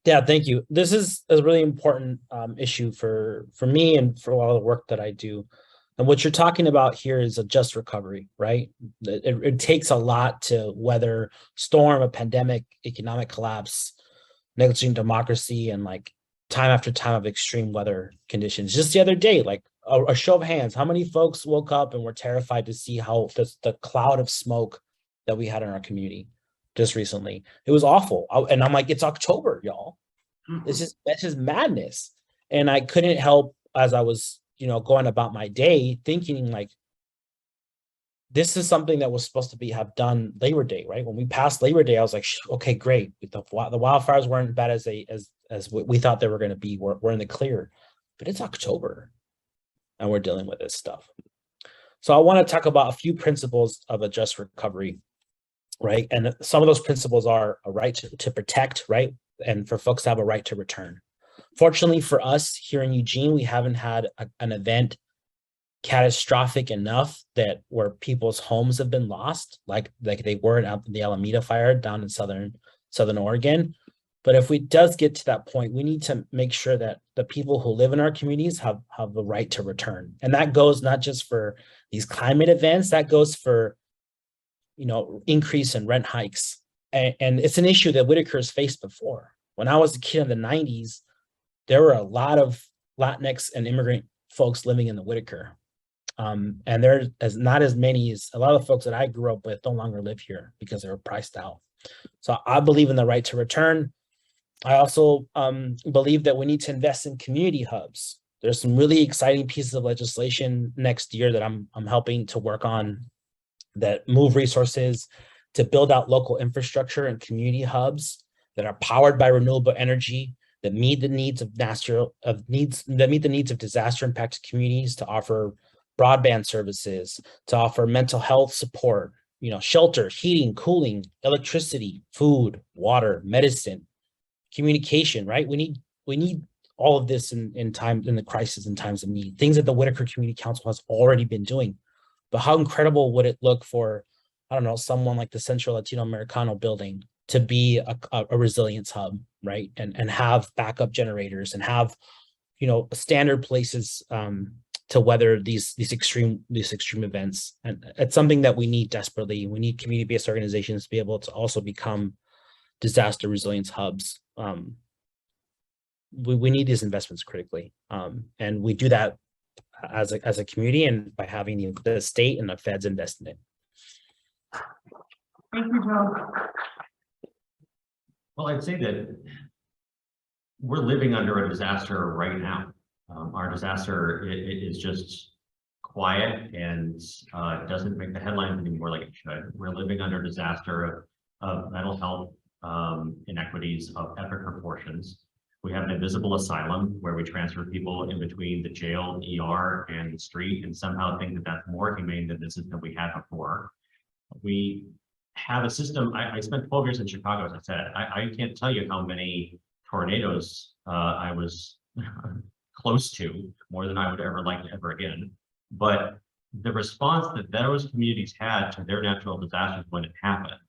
Yeah, thank you. This is a really important issue for me and for a lot of the work that I do. And what you're talking about here is a just recovery, right? It takes a lot to weather storm, a pandemic, economic collapse, negligent democracy, and like time after time of extreme weather conditions. Just the other day, like a show of hands, how many folks woke up and were terrified to see how the cloud of smoke that we had in our community just recently? It was awful. And I'm like, it's October, y'all. That's just madness. And I couldn't help, as I was, going about my day, thinking like, this is something that was supposed to have done Labor Day, right? When we passed Labor Day, I was like, okay, great. The wildfires weren't bad as we thought they were going to be. We're in the clear, but it's October and we're dealing with this stuff. So I want to talk about a few principles of a just recovery, right? And some of those principles are a right to protect, right? And for folks to have a right to return. Fortunately for us here in Eugene, we haven't had an event catastrophic enough that where people's homes have been lost, like they were in the Alameda fire down in southern Oregon. But if we does get to that point, we need to make sure that the people who live in our communities have the right to return. And that goes not just for these climate events, that goes for, increase in rent hikes. And it's an issue that Whitaker's faced before. When I was a kid in the 90s, there were a lot of Latinx and immigrant folks living in the Whitaker. And there is not as many as a lot of the folks that I grew up with no longer live here because they were priced out. So I believe in the right to return. I also believe that we need to invest in community hubs. There's some really exciting pieces of legislation next year that I'm helping to work on that move resources to build out local infrastructure and community hubs that are powered by renewable energy, that meet the needs of disaster impacted communities, to offer broadband services, to offer mental health support, shelter, heating, cooling, electricity, food, water, medicine, communication, right? We need all of this in the crisis and times of need, things that the Whitaker Community Council has already been doing. But how incredible would it look for, I don't know, someone like the Central Latino Americano building to be a resilience hub, right? And have backup generators and have, standard places to weather these extreme events. And it's something that we need desperately. We need community-based organizations to be able to also become disaster resilience hubs. We need these investments critically. And we do that as a community and by having the state and the feds invest in it. Thank you, Joe. Well, I'd say that we're living under a disaster right now. Our disaster is just quiet and doesn't make the headlines anymore like it should. We're living under disaster of mental health inequities of epic proportions. We have an invisible asylum where we transfer people in between the jail, ER, and the street, and somehow think that that's more humane than the system we had before. We have a system. I spent 12 years in Chicago, as I said. I can't tell you how many tornadoes I was close to, more than I would ever like to ever again. But the response that those communities had to their natural disasters when it happened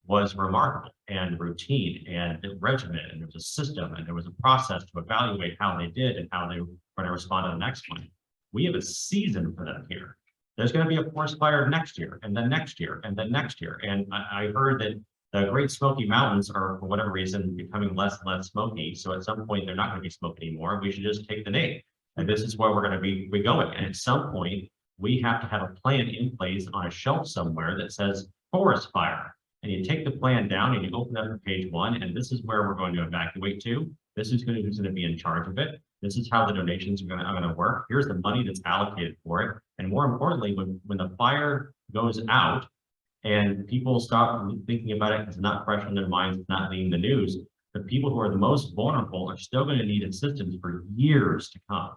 was remarkable and routine and regimented, and there was a system and there was a process to evaluate how they did and how they were going to respond to the next one. We have a season for them here. There's going to be a forest fire next year, and then next year, and then next year. And I heard that the Great Smoky Mountains are, for whatever reason, becoming less and less smoky. So at some point, they're not going to be smoky anymore. We should just take the name. And this is where we're going to be going. And at some point, we have to have a plan in place on a shelf somewhere that says forest fire. And you take the plan down and you open up to page 1, and this is where we're going to evacuate to. This is who's going to be in charge of it. This is how the donations are going to work. Here's the money that's allocated for it. And more importantly, when the fire goes out and people stop thinking about it, it's not fresh in their minds, it's not leading the news, the people who are the most vulnerable are still going to need assistance for years to come.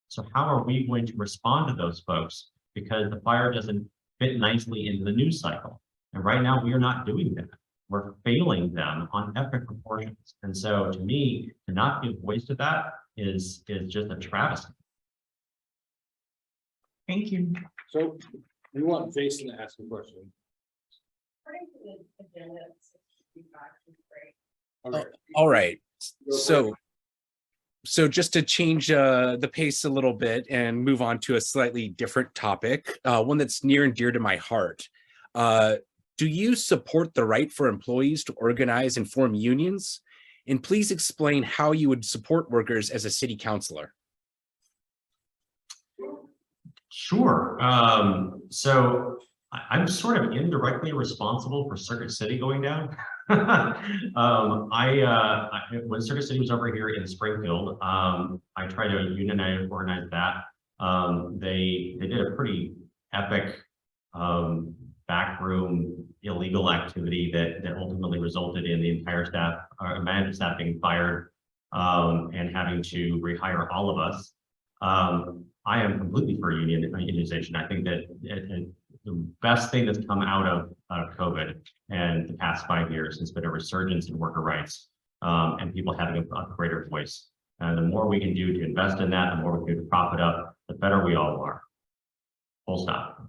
So how are we going to respond to those folks? Because the fire doesn't fit nicely into the news cycle. And right now we are not doing that. We're failing them on epic proportions. And so to me, to not give voice to that is just a travesty. Thank you. So we want Jason to ask a question. According to the agenda, Okay. All right. So just to change the pace a little bit and move on to a slightly different topic, one that's near and dear to my heart. Do you support the right for employees to organize and form unions? And please explain how you would support workers as a city councilor. Sure. So I'm sort of indirectly responsible for Circuit City going down. When Circuit City was over here in Springfield, I tried to unionize, organize that. They did a pretty epic backroom illegal activity that ultimately resulted in the entire staff, management staff being fired and having to rehire all of us. I am completely for unionization. I think that the best thing that's come out of COVID and the past 5 years has been a resurgence in worker rights and people having a greater voice. And the more we can do to invest in that, the more we can do to prop it up, the better we all are. Full stop.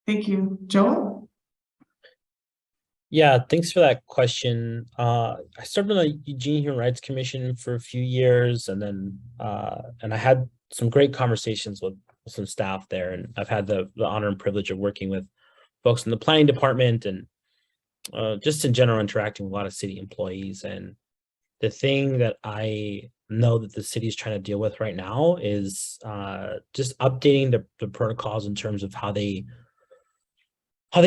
Thank you. Joel? Yeah, thanks for that question. I served on the Eugene Human Rights Commission for a few years, and then and I had some great conversations with some staff there, and I've had the honor and privilege of working with folks in the planning department and just in general interacting with a lot of city employees. And the thing that I know that the city is trying to deal with right now is just updating the protocols in terms of how they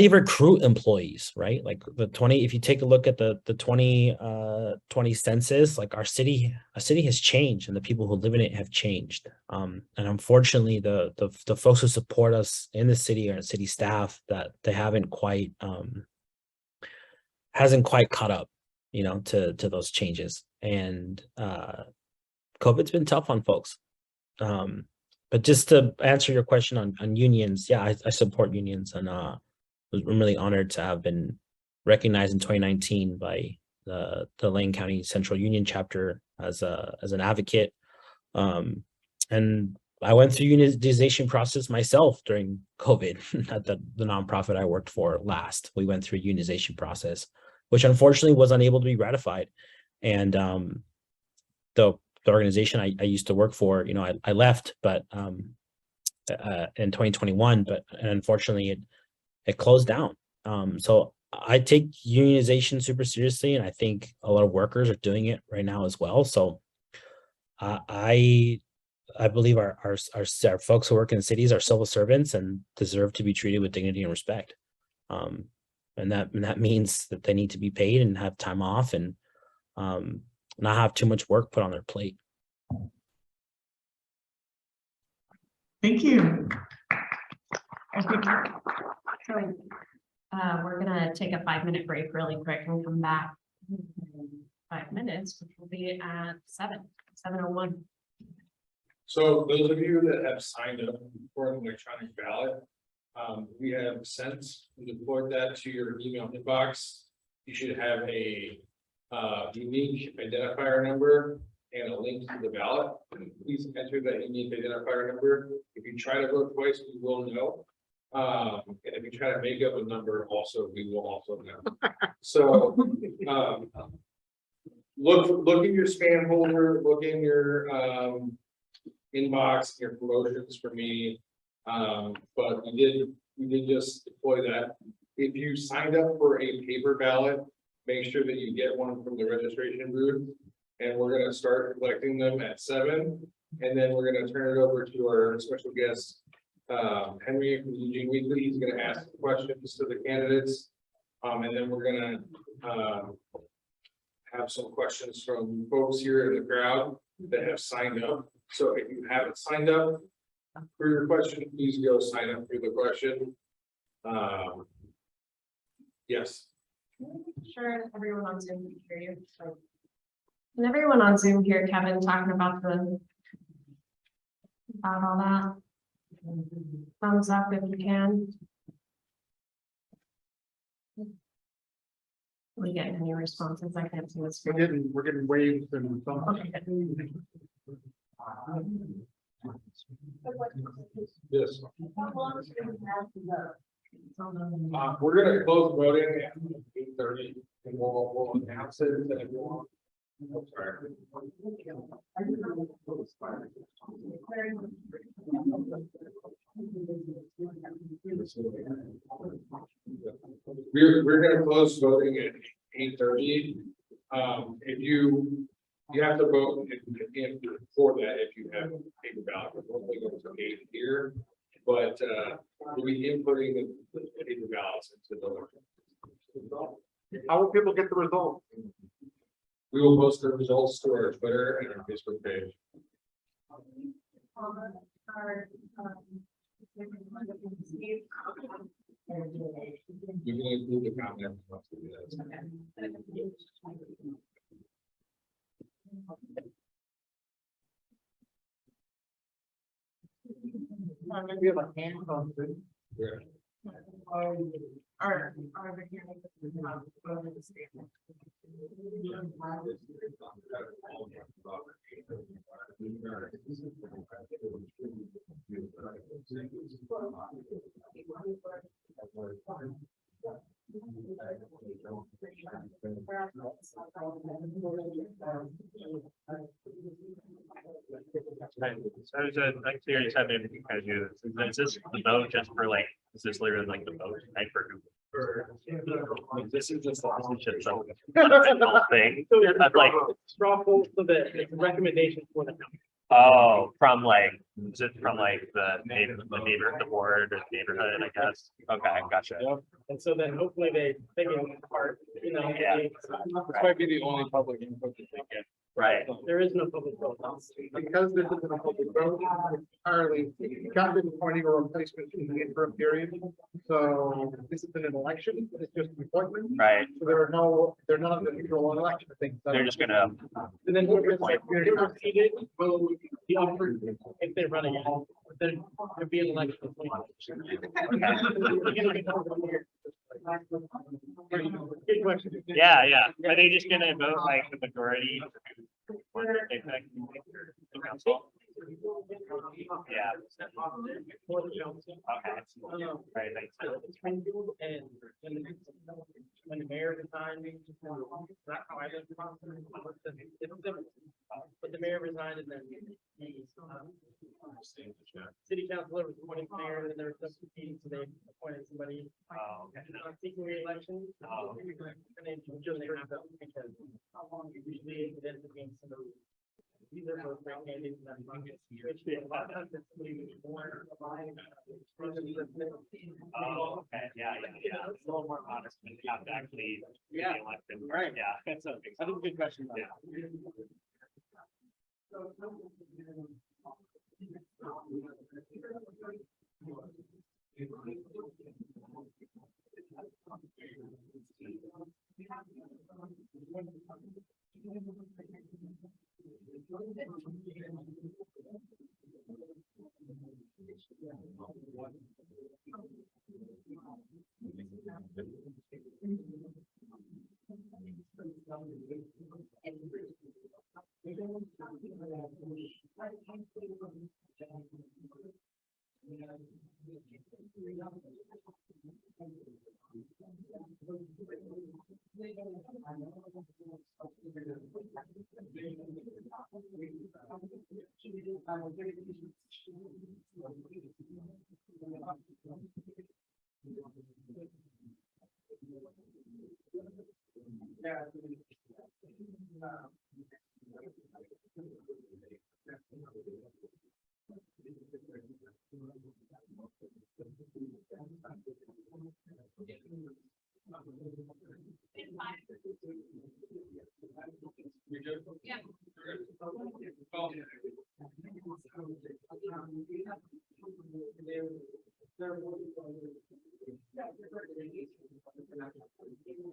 recruit employees, right? Like if you take a look at the 2020 census, like our city has changed and the people who live in it have changed. And unfortunately, the folks who support us in the city or city staff, that they hasn't quite caught up, to those changes. And COVID's been tough on folks. But just to answer your question on unions, yeah, I support unions, and I'm really honored to have been recognized in 2019 by the Lane County Central Union Chapter as an advocate. And I went through unionization process myself during COVID at the nonprofit I worked for last. We went through a unionization process, which unfortunately was unable to be ratified. And the organization I used to work for, I left, but in 2021, but unfortunately it closed down. So I take unionization super seriously, and I think a lot of workers are doing it right now as well. So I believe our folks who work in cities are civil servants and deserve to be treated with dignity and respect. And that means that they need to be paid and have time off, and not have too much work put on their plate. Thank you. So, we're gonna take a 5-minute break really quick and come back in 5 minutes, which will be at 7:01. So those of you that have signed up for an electronic ballot, we have sent and deployed that to your email inbox. You should have a unique identifier number and a link to the ballot. Please enter that unique identifier number. If you try to vote twice, we will know. And if you try to make up a number, also, we will also know. So look in your spam folder, look in your inbox, your promotions for me. But we did just deploy that. If you signed up for a paper ballot, make sure that you get one from the registration booth. And we're going to start collecting them at 7. And then we're going to turn it over to our special guest, Henry from Eugene Weekly. He's going to ask questions to the candidates. And then we're going to have some questions from folks here in the crowd that have signed up. So if you haven't signed up for your question, please go sign up for the question. Yes. Sure, everyone on Zoom can hear you. Can everyone on Zoom hear Kevin talking about all that? Thumbs up if you can. We getting any responses? I can't see the screen. We're getting waves and thumbs. Okay. Yes. We're gonna close voting at 8:30 and we'll announce it and everyone. Oh, sorry. We're gonna close voting at 8:30. If you have to vote for that if you have paper ballot. We're only going to 8 here, but we'll be inputting the paper ballots into the. How will people get the results? We will post the results to our Twitter and our Facebook page. You can include the comment. Maybe have a hand on it. So I'm curious how maybe you guys do this. Is this the vote just for like, is this literally like the vote type for who? This is just some thing. That's like, Straw poll, so that it's a recommendation for the county. oh, from like, is it from like the neighbor, the board or the neighborhood, I guess? Okay, gotcha. And so then hopefully they can part, you know. Yeah. This might be the only public input that they get. Right. There is no public vote. Because this isn't a public vote, it's entirely, it got been appointing a replacement in the interim period. So this isn't an election, it's just an appointment. Right. So they're not the usual election things. They're just gonna, And then whoever's seated will be offered if they're running it. Then there'll be an election. Good question. yeah. Are they just gonna vote like the majority? Or they pick the council? Yeah. Okay. Right, thanks. And when the mayor resigned, that's how I lived. But the mayor resigned and then the city councilor was appointed mayor and then there was substitutes, so they appointed somebody. Oh, okay. Seeking re-election. Oh. And then just because usually it ends up being somebody. These are both great candidates. And I think it's a lot of times it's somebody who's more. Oh, okay, yeah. It's a little more honest when you have to actually. be elected. Right. Yeah. That's a good question. Yeah.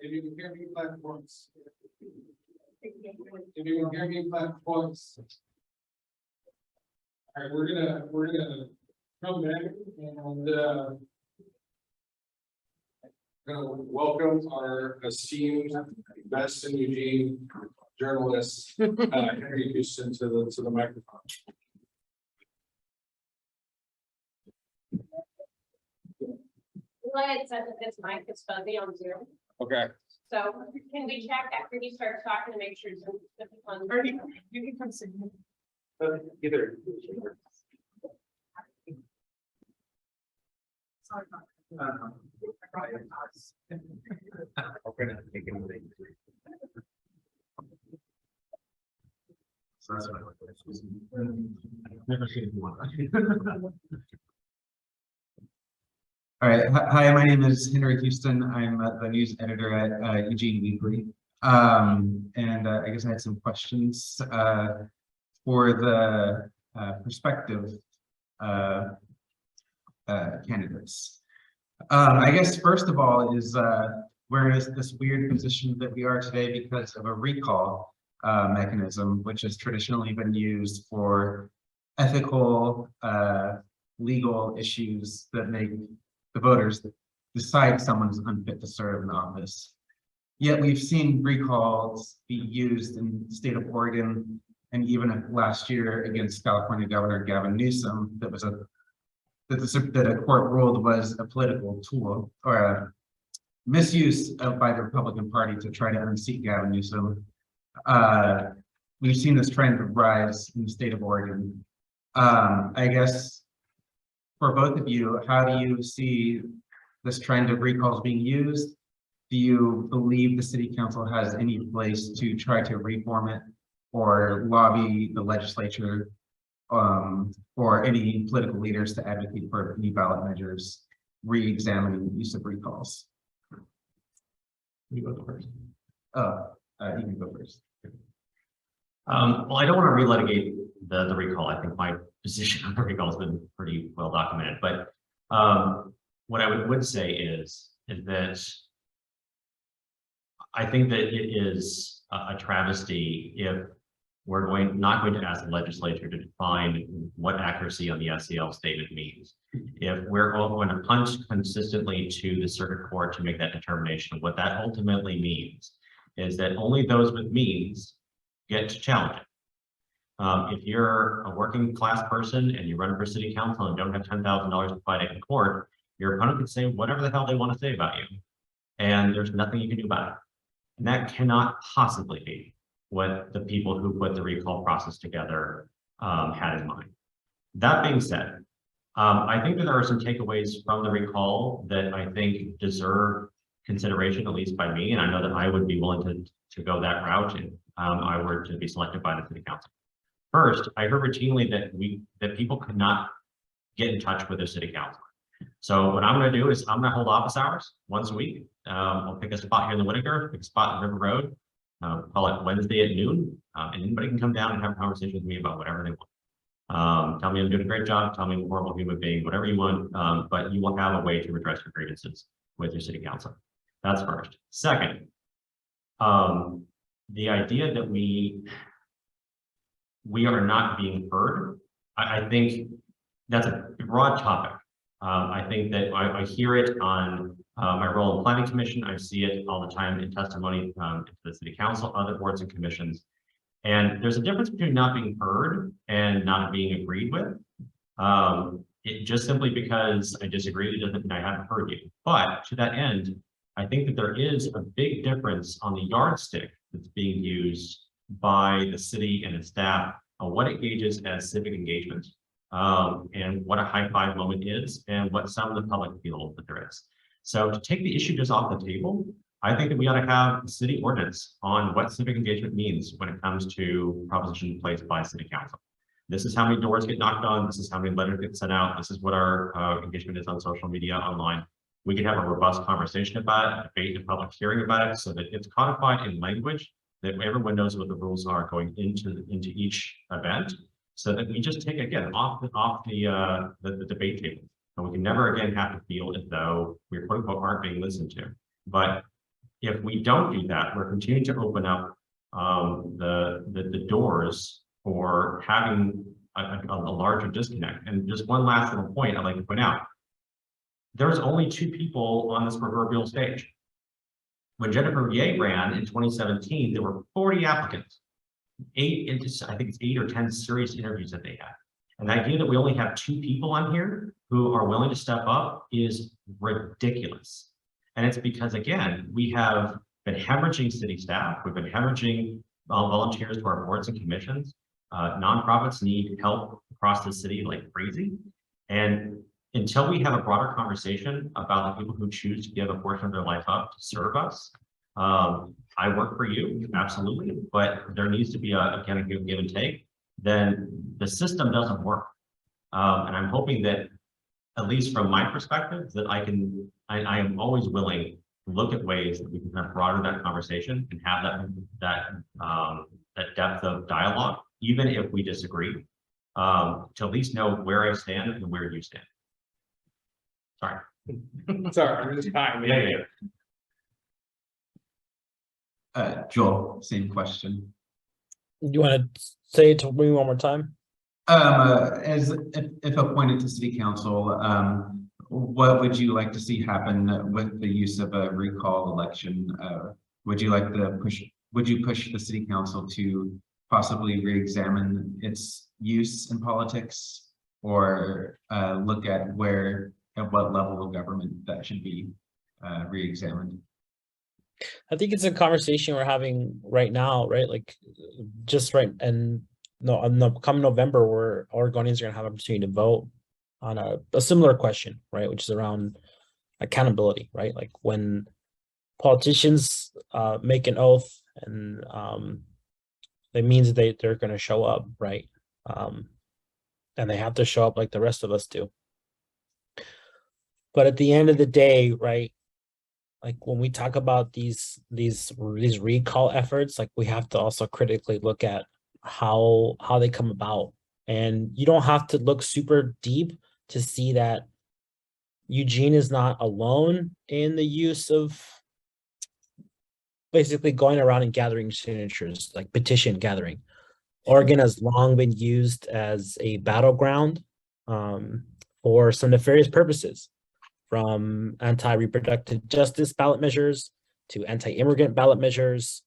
If you can hear me, clap once. If you can hear me, clap once. All right, we're gonna come back and gonna welcome our esteemed best in Eugene journalist, Henry Houston to the microphone. Go ahead, said that this mic is fuzzy on Zoom, Okay. so can we check after he starts talking to make sure Zoom is on? You can come sit. Either. All right. Hi, my name is Henry Houston. I'm the news editor at Eugene Weekly. And I guess I had some questions for the prospective candidates. I guess first of all is we're in this weird position that we are today because of a recall mechanism, which has traditionally been used for ethical, legal issues that make the voters decide someone is unfit to serve in office. Yet we've seen recalls be used in the state of Oregon and even last year against California Governor Gavin Newsom that a court ruled was a political tool or misuse by the Republican Party to try to unseat Gavin Newsom. We've seen this trend rise in the state of Oregon. I guess for both of you, how do you see this trend of recalls being used? Do you believe the city council has any place to try to reform it or lobby the legislature or any political leaders to advocate for new ballot measures, re-examining use of recalls? You go first. You can go first. Well, I don't want to relitigate the recall. I think my position on the recall has been pretty well documented. But what I would say is that I think that it is a travesty if we're not going to ask the legislature to define what accuracy on the SEL statement means. If we're all going to punch consistently to the circuit court to make that determination, what that ultimately means is that only those with means get to challenge it. If you're a working class person and you run for city council and don't have $10,000 to fight it in court, your opponent can say whatever the hell they want to say about you, and there's nothing you can do about it. And that cannot possibly be what the people who put the recall process together had in mind. That being said, I think that there are some takeaways from the recall that I think deserve consideration, at least by me, and I know that I would be willing to go that route if I were to be selected by the city council. First, I heard routinely that people could not get in touch with their city councilor. So what I'm going to do is I'm going to hold office hours once a week. I'll pick a spot here in the Whitaker, pick a spot in River Road, call it Wednesday at noon, and anybody can come down and have a conversation with me about whatever they want. Tell me I'm doing a great job, tell me I'm a horrible human being, whatever you want, but you will have a way to redress your grievances with your city council. That's first. Second, the idea that we are not being heard, I think that's a broad topic. I think that I hear it on my role in planning commission. I see it all the time in testimony to the city council, other boards and commissions. And there's a difference between not being heard and not being agreed with. It just simply because I disagree, it doesn't mean I haven't heard you. But to that end, I think that there is a big difference on the yardstick that's being used by the city and its staff on what it gauges as civic engagement, and what a high five moment is, and what some of the public feel that there is. So to take the issue just off the table, I think that we ought to have a city ordinance on what civic engagement means when it comes to propositions placed by city council. This is how many doors get knocked on. This is how many letters get sent out. This is what our engagement is on social media, online. We can have a robust conversation about it, debate and public hearing about it, so that it's codified in language that everyone knows what the rules are going into each event, so that we just take again off the debate table, and we can never again have to feel as though we're quote unquote aren't being listened to. But if we don't do that, we're continuing to open up the doors for having a larger disconnect. And just one last little point I'd like to point out: there's only 2 people on this proverbial stage. When Jennifer Ye ran in 2017, there were 40 applicants. I think it's 8 or 10 serious interviews that they had. And the idea that we only have 2 people on here who are willing to step up is ridiculous. And it's because, again, we have been hemorrhaging city staff. We've been hemorrhaging volunteers to our boards and commissions. Nonprofits need help across the city like crazy. And until we have a broader conversation about the people who choose to give a portion of their life up to serve us, I work for you, absolutely, but there needs to be a kind of give and take. Then the system doesn't work. And I'm hoping that, at least from my perspective, that I am always willing to look at ways that we can kind of broaden that conversation and have that depth of dialogue, even if we disagree, to at least know where I stand and where you stand. Sorry. Sorry, I'm just kind. Joel, same question. You want to say it to me one more time? As if appointed to city council, what would you like to see happen with the use of a recall election? Would you like to push the city council to possibly re-examine its use in politics, or look at what level of government that should be re-examined? I think it's a conversation we're having right now, right? Like just right. And no, come November, where Oregonians are gonna have an opportunity to vote on a similar question, right? Which is around accountability, right? Like when politicians make an oath and it means they're gonna show up, right? And they have to show up like the rest of us do. But at the end of the day, right? Like when we talk about these recall efforts, like we have to also critically look at how they come about. And you don't have to look super deep to see that Eugene is not alone in the use of basically going around and gathering signatures, like petition gathering. Oregon has long been used as a battleground for some nefarious purposes, from anti-reproductive justice ballot measures to anti-immigrant ballot measures.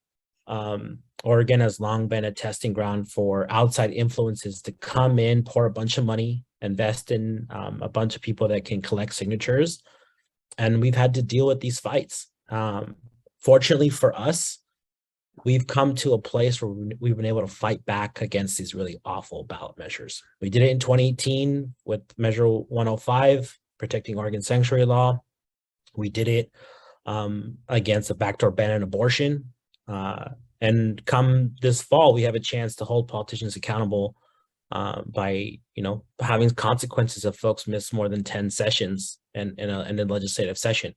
Oregon has long been a testing ground for outside influences to come in, pour a bunch of money, invest in a bunch of people that can collect signatures. And we've had to deal with these fights. Fortunately for us, we've come to a place where we've been able to fight back against these really awful ballot measures. We did it in 2018 with Measure 105, protecting Oregon sanctuary law. We did it against a backdoor ban on abortion. And come this fall, we have a chance to hold politicians accountable by, having consequences if folks miss more than 10 sessions in a legislative session.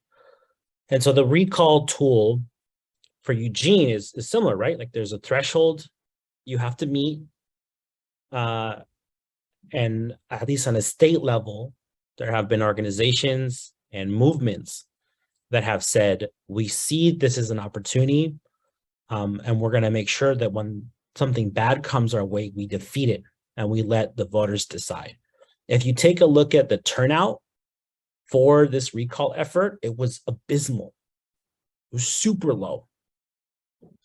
And so the recall tool for Eugene is similar, right? Like there's a threshold you have to meet. And at least on a state level, there have been organizations and movements that have said, we see this as an opportunity, and we're going to make sure that when something bad comes our way, we defeat it and we let the voters decide. If you take a look at the turnout for this recall effort, it was abysmal. It was super low.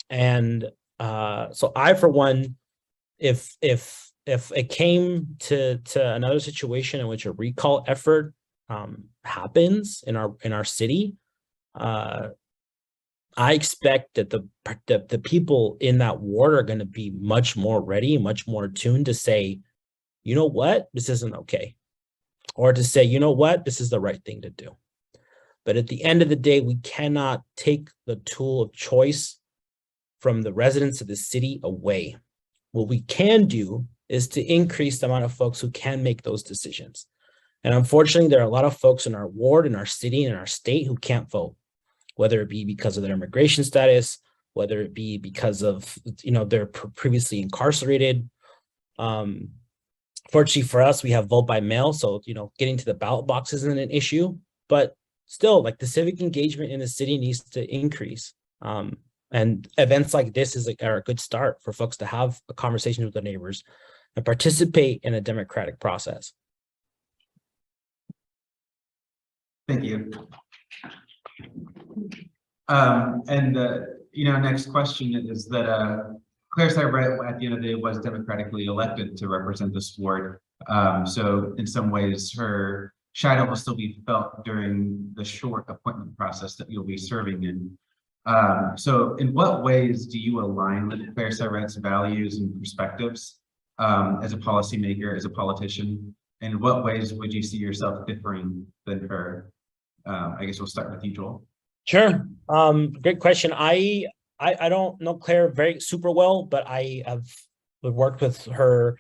And so I, for one, if it came to another situation in which a recall effort happens in our city, I expect that the people in that ward are going to be much more ready, much more attuned to say, you know what, this isn't okay, or to say, you know what, this is the right thing to do. But at the end of the day, we cannot take the tool of choice from the residents of the city away. What we can do is to increase the amount of folks who can make those decisions. And unfortunately, there are a lot of folks in our ward, in our city, in our state who can't vote, whether it be because of their immigration status, whether it be because of, they're previously incarcerated. Fortunately for us, we have vote by mail. So, getting to the ballot box isn't an issue, but still, like, the civic engagement in the city needs to increase. And events like this are a good start for folks to have a conversation with their neighbors and participate in a democratic process. Thank you. Next question is that Claire Cyrett at the end of the day was democratically elected to represent this ward. So in some ways, her shadow will still be felt during the short appointment process that you'll be serving in. So in what ways do you align with Claire Cyrett's values and perspectives as a policymaker, as a politician? And in what ways would you see yourself differing than her? I guess we'll start with you, Joel. Sure. Great question. I don't know Claire very super well, but I have worked with her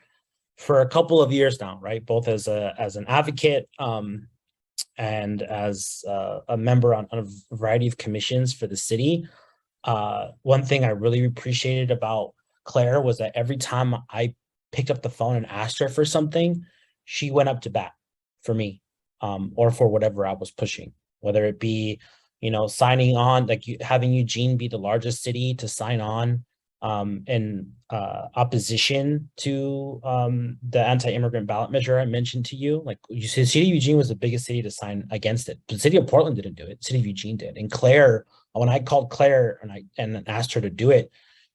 for a couple of years now, right? Both as an advocate and as a member on a variety of commissions for the city. One thing I really appreciated about Claire was that every time I picked up the phone and asked her for something, she went up to bat for me, or for whatever I was pushing, whether it be, signing on, like having Eugene be the largest city to sign on in opposition to the anti-immigrant ballot measure I mentioned to you. Like, you see, the city of Eugene was the biggest city to sign against it. The city of Portland didn't do it. The city of Eugene did. And Claire, when I called Claire and asked her to do it,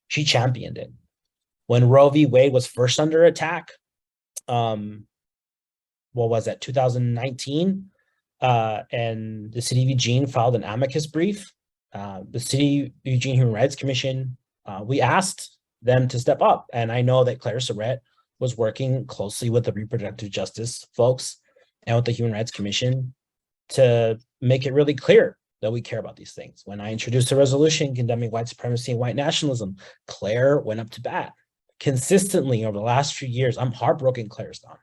she championed it. When Roe v. Wade was first under attack, what was that, 2019? and the city of Eugene filed an amicus brief. The city of Eugene Human Rights Commission, we asked them to step up. And I know that Claire Surratt was working closely with the reproductive justice folks and with the Human Rights Commission to make it really clear that we care about these things. When I introduced a resolution condemning white supremacy and white nationalism, Claire went up to bat. Consistently over the last few years, I'm heartbroken Claire's gone,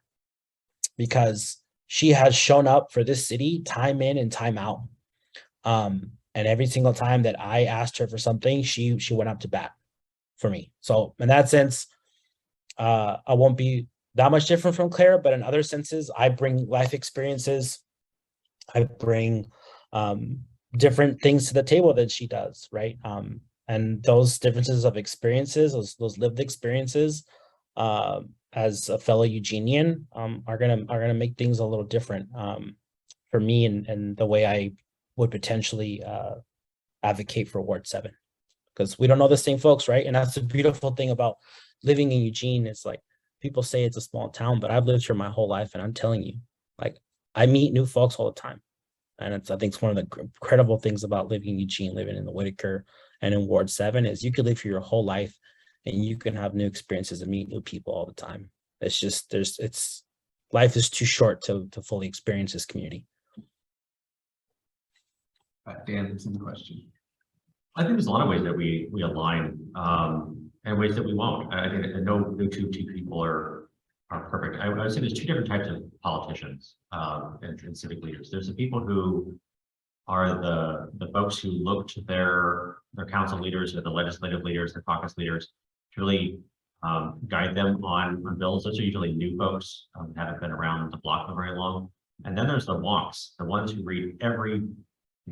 because she has shown up for this city time in and time out. And every single time that I asked her for something, she went up to bat for me. So in that sense, I won't be that much different from Claire, but in other senses, I bring life experiences. I bring different things to the table that she does, right? And those differences of experiences, those lived experiences, as a fellow Eugenian, are gonna make things a little different for me and the way I would potentially advocate for Ward 7, because we don't know the same folks, right? And that's the beautiful thing about living in Eugene. It's like, people say it's a small town, but I've lived here my whole life, and I'm telling you, like, I meet new folks all the time. And I think it's one of the incredible things about living in Eugene, living in the Whitaker and in Ward 7, is you could live here your whole life and you can have new experiences and meet new people all the time. It's just, life is too short to fully experience this community. Dan, same question. I think there's a lot of ways that we align, and ways that we won't. I think that no two people are perfect. I would say there's two different types of politicians and civic leaders. There's the people who are the folks who look to their council leaders, or the legislative leaders, their caucus leaders, to really guide them on bills. Those are usually new folks, haven't been around the block for very long. And then there's the wonks, the ones who read every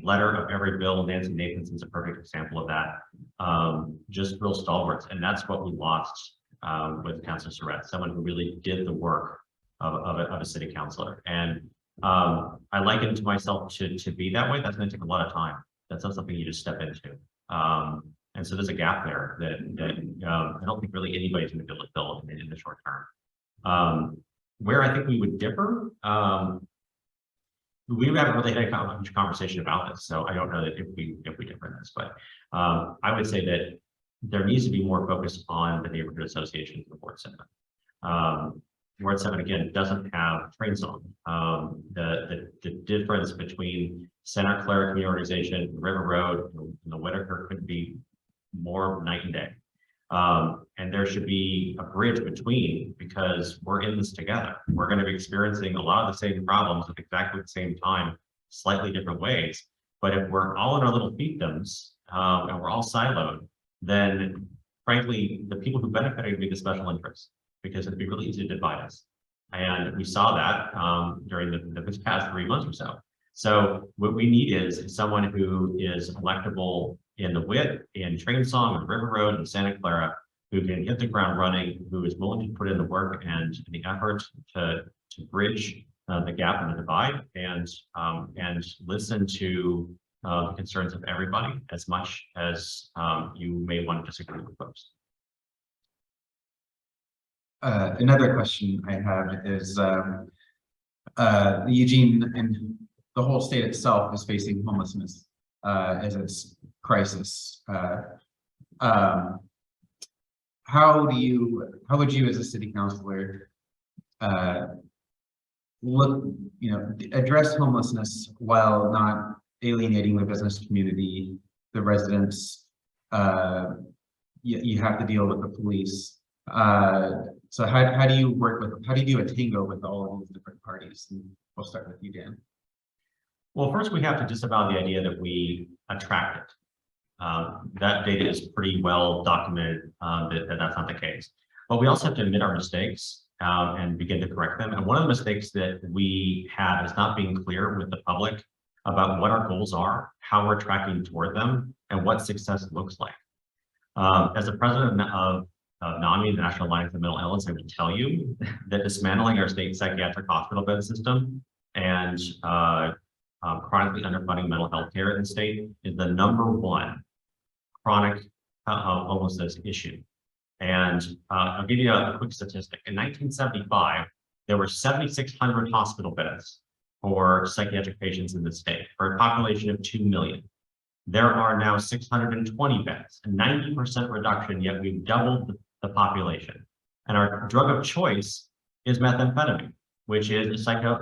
letter of every bill. Nancy Nathanson's a perfect example of that. Just real stalwarts, and that's what we lost with Councilor Surratt, someone who really did the work of a city councilor. And I liken to myself to be that way. That's going to take a lot of time. That's not something you just step into. And so there's a gap there that I don't think really anybody's going to be able to fill in the short term. Where I think we would differ, we haven't really had a huge conversation about this, so I don't know that if we differ in this, but I would say that there needs to be more focus on the neighborhood associations of Ward 7. Ward 7 again doesn't have train song. The difference between Center Clara Community Organization, River Road, and the Whitaker could be more night and day. And there should be a bridge between, because we're in this together. We're going to be experiencing a lot of the same problems at exactly the same time, slightly different ways. But if we're all in our little fiefdoms and we're all siloed, then frankly, the people who benefited would be the special interests, because it'd be really easy to divide us. And we saw that during the past 3 months or so. So what we need is someone who is electable in the WIT, in Train Song, and River Road, and Santa Clara, who can hit the ground running, who is willing to put in the work and the effort to bridge the gap and the divide, and listen to the concerns of everybody as much as you may want to disagree with folks. Another question I have is Eugene and the whole state itself is facing homelessness as its crisis. How would you as a city councilor address homelessness while not alienating the business community, the residents? You have to deal with the police. So how do you do a tango with all of these different parties? And we'll start with you, Dan. Well, first we have to disavow the idea that we attract it. That data is pretty well documented that that's not the case. But we also have to admit our mistakes and begin to correct them. And one of the mistakes that we have is not being clear with the public about what our goals are, how we're tracking toward them, and what success looks like. As the president of NAMI, the National Alliance of Mental Illness, I would tell you that dismantling our state psychiatric hospital bed system and chronically underfunding mental health care in the state is the #1 chronic homelessness issue. And I'll give you a quick statistic. In 1975, there were 7,600 hospital beds for psychiatric patients in the state, for a population of 2 million. There are now 620 beds, a 90% reduction, yet we've doubled the population. And our drug of choice is methamphetamine, which is a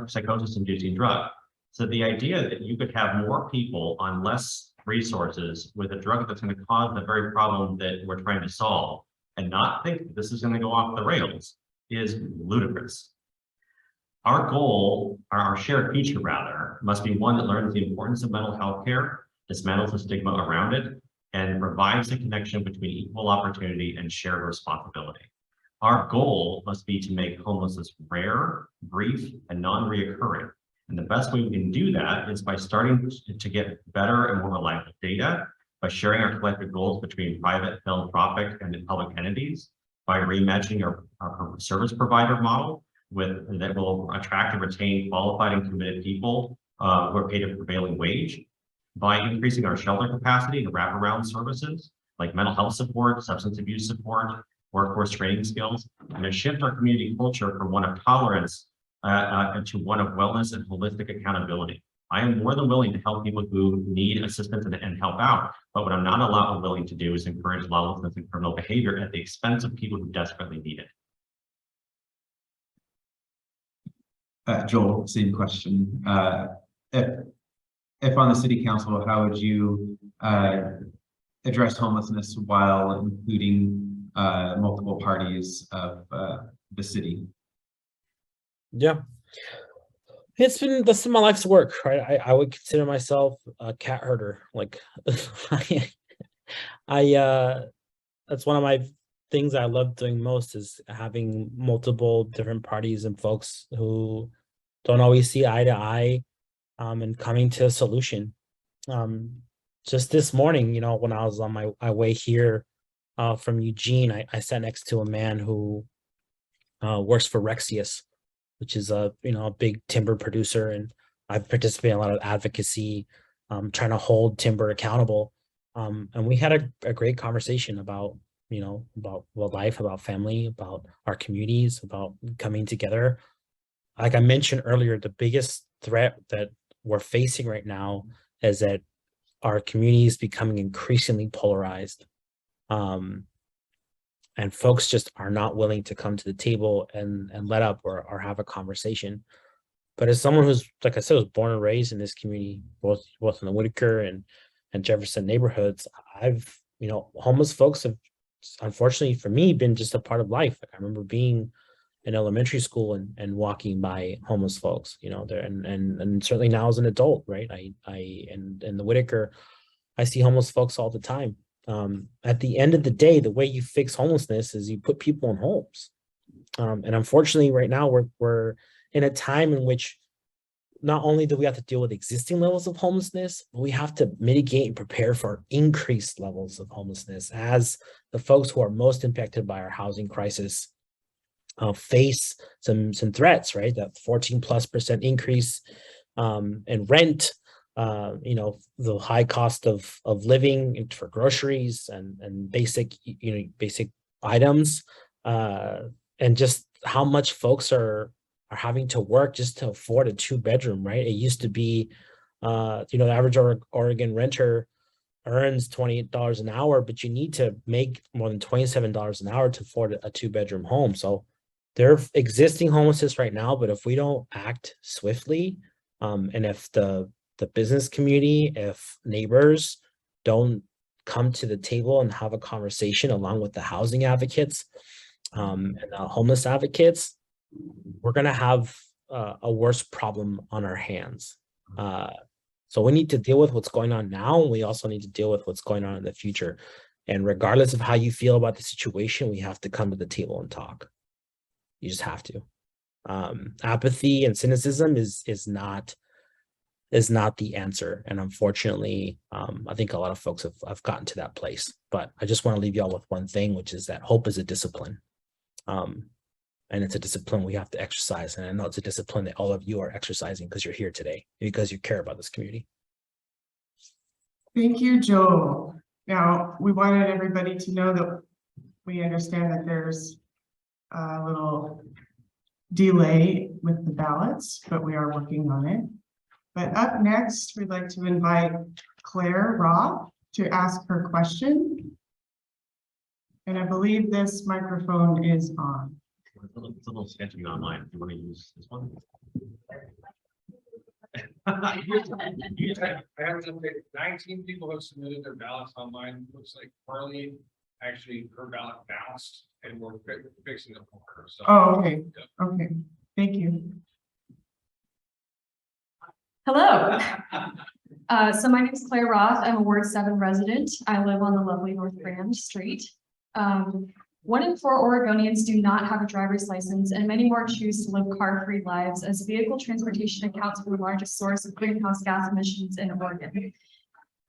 psychosis-inducing drug. So the idea that you could have more people on less resources with a drug that's going to cause the very problem that we're trying to solve and not think that this is going to go off the rails is ludicrous. Our goal, or our shared future rather, must be one that learns the importance of mental health care, dismantles the stigma around it, and provides the connection between equal opportunity and shared responsibility. Our goal must be to make homelessness rare, brief, and non-reoccurring. And the best way we can do that is by starting to get better and more reliable data, by sharing our collective goals between private, philanthropic, and public entities, by reimagining our service provider model that will attract and retain qualified and committed people who are paid a prevailing wage, by increasing our shelter capacity to wraparound services like mental health support, substance abuse support, workforce training skills, and to shift our community culture from one of tolerance to one of wellness and holistic accountability. I am more than willing to help people who need assistance and help out, but what I'm not willing to do is encourage lawlessness and criminal behavior at the expense of people who desperately need it. Joel, same question. If on the city council, how would you address homelessness while including multiple parties of the city? Yeah, that's been my life's work, right? I would consider myself a cat herder. Like, that's one of my things I love doing most is having multiple different parties and folks who don't always see eye to eye, and coming to a solution. Just this morning, you know, when I was on my way here from Eugene, I sat next to a man who works for Rexius, which is a big timber producer, and I've participated in a lot of advocacy, trying to hold timber accountable. And we had a great conversation about life, about family, about our communities, about coming together. Like I mentioned earlier, the biggest threat that we're facing right now is that our community is becoming increasingly polarized. And folks just are not willing to come to the table and let up or have a conversation. But as someone who's, like I said, was born and raised in this community, both in the Whitaker and Jefferson neighborhoods, homeless folks have, unfortunately for me, been just a part of life. Like I remember being in elementary school and walking by homeless folks, there and certainly now as an adult, right? In the Whitaker, I see homeless folks all the time. At the end of the day, the way you fix homelessness is you put people in homes. And unfortunately, right now we're in a time in which not only do we have to deal with existing levels of homelessness, but we have to mitigate and prepare for increased levels of homelessness as the folks who are most impacted by our housing crisis face some threats, right? That 14+% increase in rent, the high cost of living for groceries and basic items, and just how much folks are having to work just to afford a 2-bedroom, right? It used to be, the average Oregon renter earns $28 an hour, but you need to make more than $27 an hour to afford a 2-bedroom home. So there are existing homelessness right now, but if we don't act swiftly, and if the business community, if neighbors don't come to the table and have a conversation along with the housing advocates and the homeless advocates, we're going to have a worse problem on our hands. So we need to deal with what's going on now, and we also need to deal with what's going on in the future. And regardless of how you feel about the situation, we have to come to the table and talk. You just have to. Apathy and cynicism is not the answer. And unfortunately, I think a lot of folks have gotten to that place. But I just want to leave y'all with one thing, which is that hope is a discipline. And it's a discipline we have to exercise. And I know it's a discipline that all of you are exercising because you're here today, because you care about this community. Thank you, Joel. Now, we wanted everybody to know that we understand that there's a little delay with the ballots, but we are working on it. But up next, we'd like to invite Claire Roth to ask her question. And I believe this microphone is on. It's a little sketchy online. If you want to use this one. I have to say 19 people have submitted their ballots online. Looks like Carly, actually, her ballot bounced and we're fixing it for her. So. Oh, okay, okay, thank you. Hello. So my name is Claire Roth. I'm a Ward 7 resident. I live on the lovely North Grand Street. 1 in 4 Oregonians do not have a driver's license, and many more choose to live car-free lives, as vehicle transportation accounts for the largest source of greenhouse gas emissions in Oregon.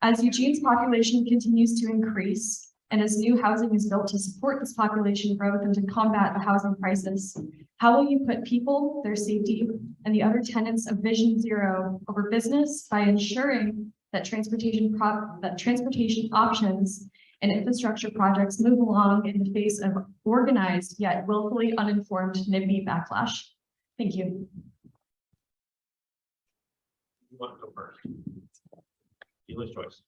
As Eugene's population continues to increase, and as new housing is built to support this population growth and to combat the housing crisis, how will you put people, their safety, and the other tenets of Vision Zero over business by ensuring that transportation options and infrastructure projects move along in the face of organized yet willfully uninformed NIMBY backlash? Thank you. You want to go first? Dealer's choice.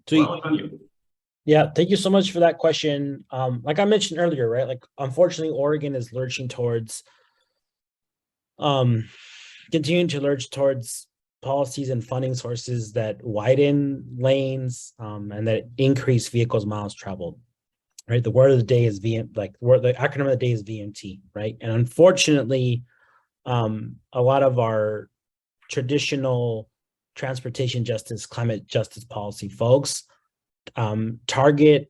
Sweet. Well, on you. Yeah, thank you so much for that question. Like I mentioned earlier, right? Like, unfortunately, Oregon is lurching towards continuing to lurch towards policies and funding sources that widen lanes and that increase vehicles miles traveled. Right. The word of the day is the acronym of the day is VMT, right? And unfortunately, a lot of our traditional transportation justice, climate justice policy folks target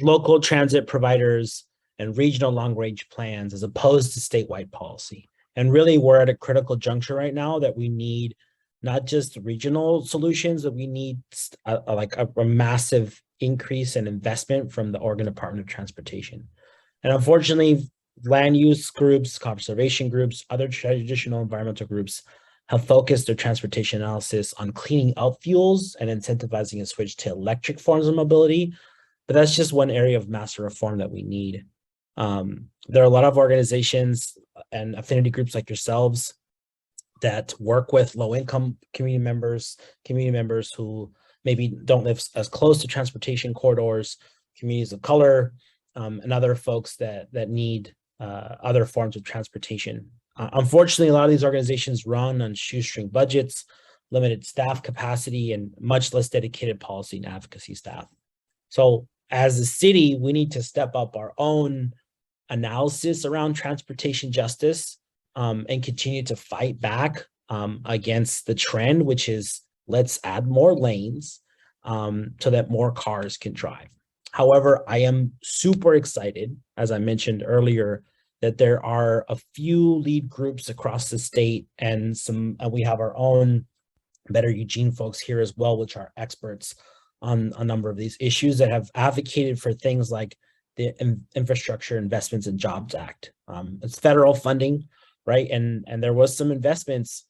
local transit providers and regional long-range plans as opposed to statewide policy. And really, we're at a critical juncture right now that we need not just regional solutions, but we need a massive increase in investment from the Oregon Department of Transportation. And unfortunately, land use groups, conservation groups, other traditional environmental groups have focused their transportation analysis on cleaning up fuels and incentivizing a switch to electric forms of mobility. But that's just one area of master reform that we need. There are a lot of organizations and affinity groups like yourselves that work with low-income community members who maybe don't live as close to transportation corridors, communities of color, and other folks that need other forms of transportation. Unfortunately, a lot of these organizations run on shoestring budgets, limited staff capacity, and much less dedicated policy and advocacy staff. So as a city, we need to step up our own analysis around transportation justice and continue to fight back against the trend, which is let's add more lanes so that more cars can drive. However, I am super excited, as I mentioned earlier, that there are a few lead groups across the state and we have our own Better Eugene folks here as well, which are experts on a number of these issues that have advocated for things like the Infrastructure Investments and Jobs Act. It's federal funding, right? And there was some investments,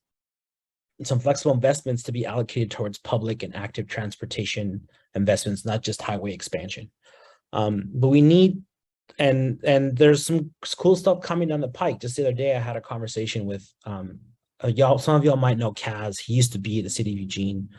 some flexible investments to be allocated towards public and active transportation investments, not just highway expansion. But we need, and there's some cool stuff coming down the pike. Just the other day, I had a conversation with some of y'all might know Kaz. He used to be at the city of Eugene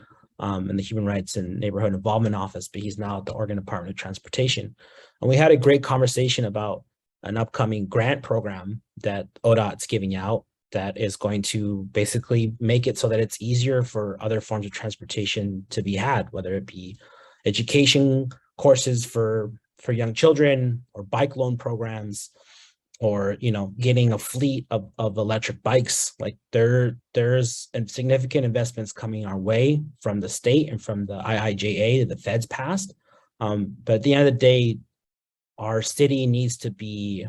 in the Human Rights and Neighborhood Involvement Office, but he's now at the Oregon Department of Transportation. And we had a great conversation about an upcoming grant program that ODOT's giving out that is going to basically make it so that it's easier for other forms of transportation to be had, whether it be education courses for young children or bike loan programs, or, you know, getting a fleet of electric bikes. Like there's significant investments coming our way from the state and from the IIJA that the feds passed. But at the end of the day, our city needs to be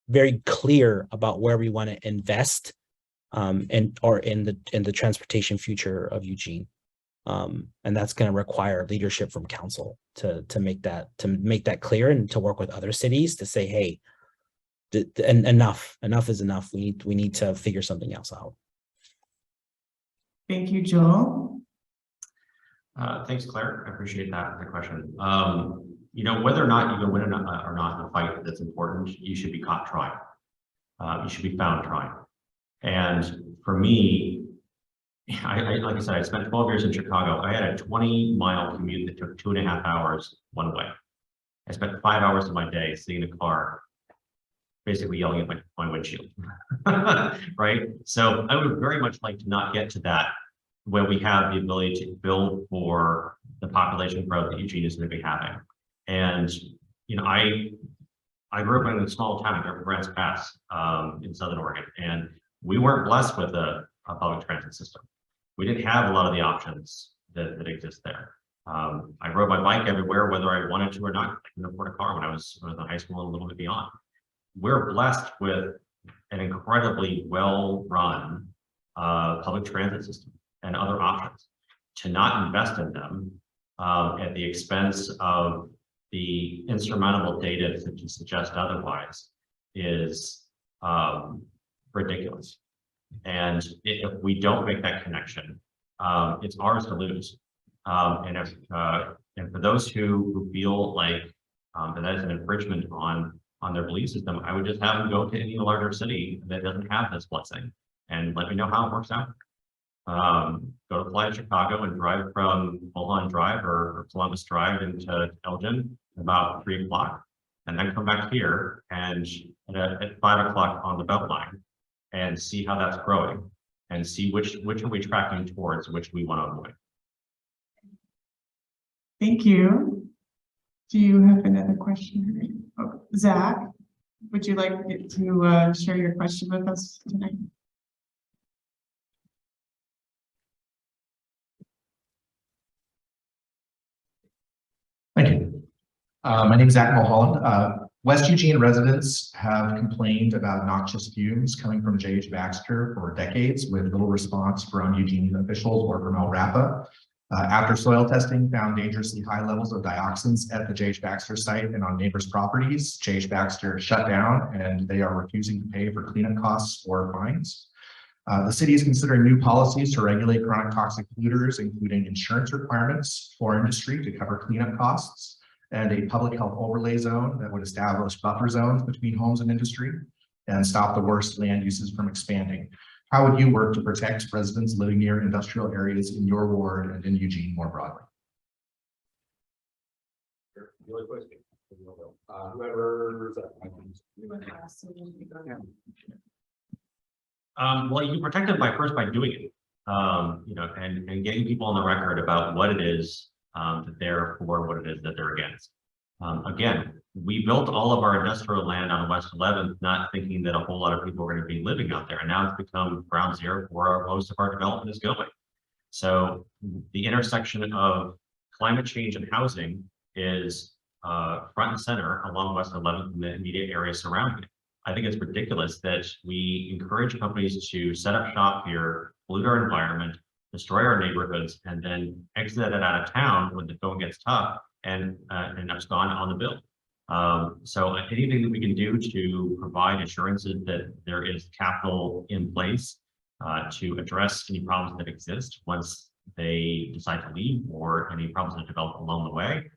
very clear about where we want to invest in the transportation future of Eugene. And that's going to require leadership from council to make that clear, and to work with other cities to say, hey, enough is enough. We need to figure something else out. Thank you, Joel. Thanks, Claire. I appreciate that, the question. you know, whether or not you can win or not in a fight that's important, you should be caught trying. You should be found trying. And for me, like I said, I spent 12 years in Chicago. I had a 20-mile commute that took 2.5 hours one way. I spent 5 hours of my day sitting in a car, basically yelling at my windshield, right? So I would very much like to not get to that when we have the ability to build for the population growth that Eugene is going to be having. And, you know, I grew up in a small town in Grants Pass in Southern Oregon, and we weren't blessed with a public transit system. We didn't have a lot of the options that exist there. I rode my bike everywhere, whether I wanted to or not. I couldn't afford a car when I was in high school and a little bit beyond. We're blessed with an incredibly well-run public transit system and other options. To not invest in them at the expense of the insurmountable data to suggest otherwise is ridiculous. And if we don't make that connection, it's ours to lose. And for those who feel like that is an infringement on their belief system, I would just have them go to any larger city that doesn't have this blessing and let me know how it works out. Go to fly to Chicago and drive from Mulholland Drive or Columbus Drive into Elgin about 3 o'clock, and then come back here and at 5 o'clock on the Beltline and see how that's growing and see which are we tracking towards, which we want to avoid. Thank you. Do you have another question? Oh, Zach, would you like to share your question with us tonight? Thank you. My name is Zach Mulholland. West Eugene residents have complained about noxious fumes coming from J.H. Baxter for decades with little response from Eugene officials or from LRAPA. After soil testing found dangerously high levels of dioxins at the J.H. Baxter site and on neighbors' properties, J.H. Baxter shut down and they are refusing to pay for cleanup costs or fines. The city is considering new policies to regulate chronic toxic polluters, including insurance requirements for industry to cover cleanup costs, and a public health overlay zone that would establish buffer zones between homes and industry and stop the worst land uses from expanding. How would you work to protect residents living near industrial areas in your ward and in Eugene more broadly? Well, you can protect them by doing it, you know, and getting people on the record about what it is that they're for, what it is that they're against. Again, we built all of our industrial land on West 11th, not thinking that a whole lot of people are going to be living out there. And now it's become ground zero where most of our development is going. So the intersection of climate change and housing is front and center along West 11th and the immediate area surrounding it. I think it's ridiculous that we encourage companies to set up shop here, pollute our environment, destroy our neighborhoods, and then exit it out of town when the going gets tough and abscond on the bill. So anything that we can do to provide assurances that there is capital in place to address any problems that exist once they decide to leave or any problems that develop along the way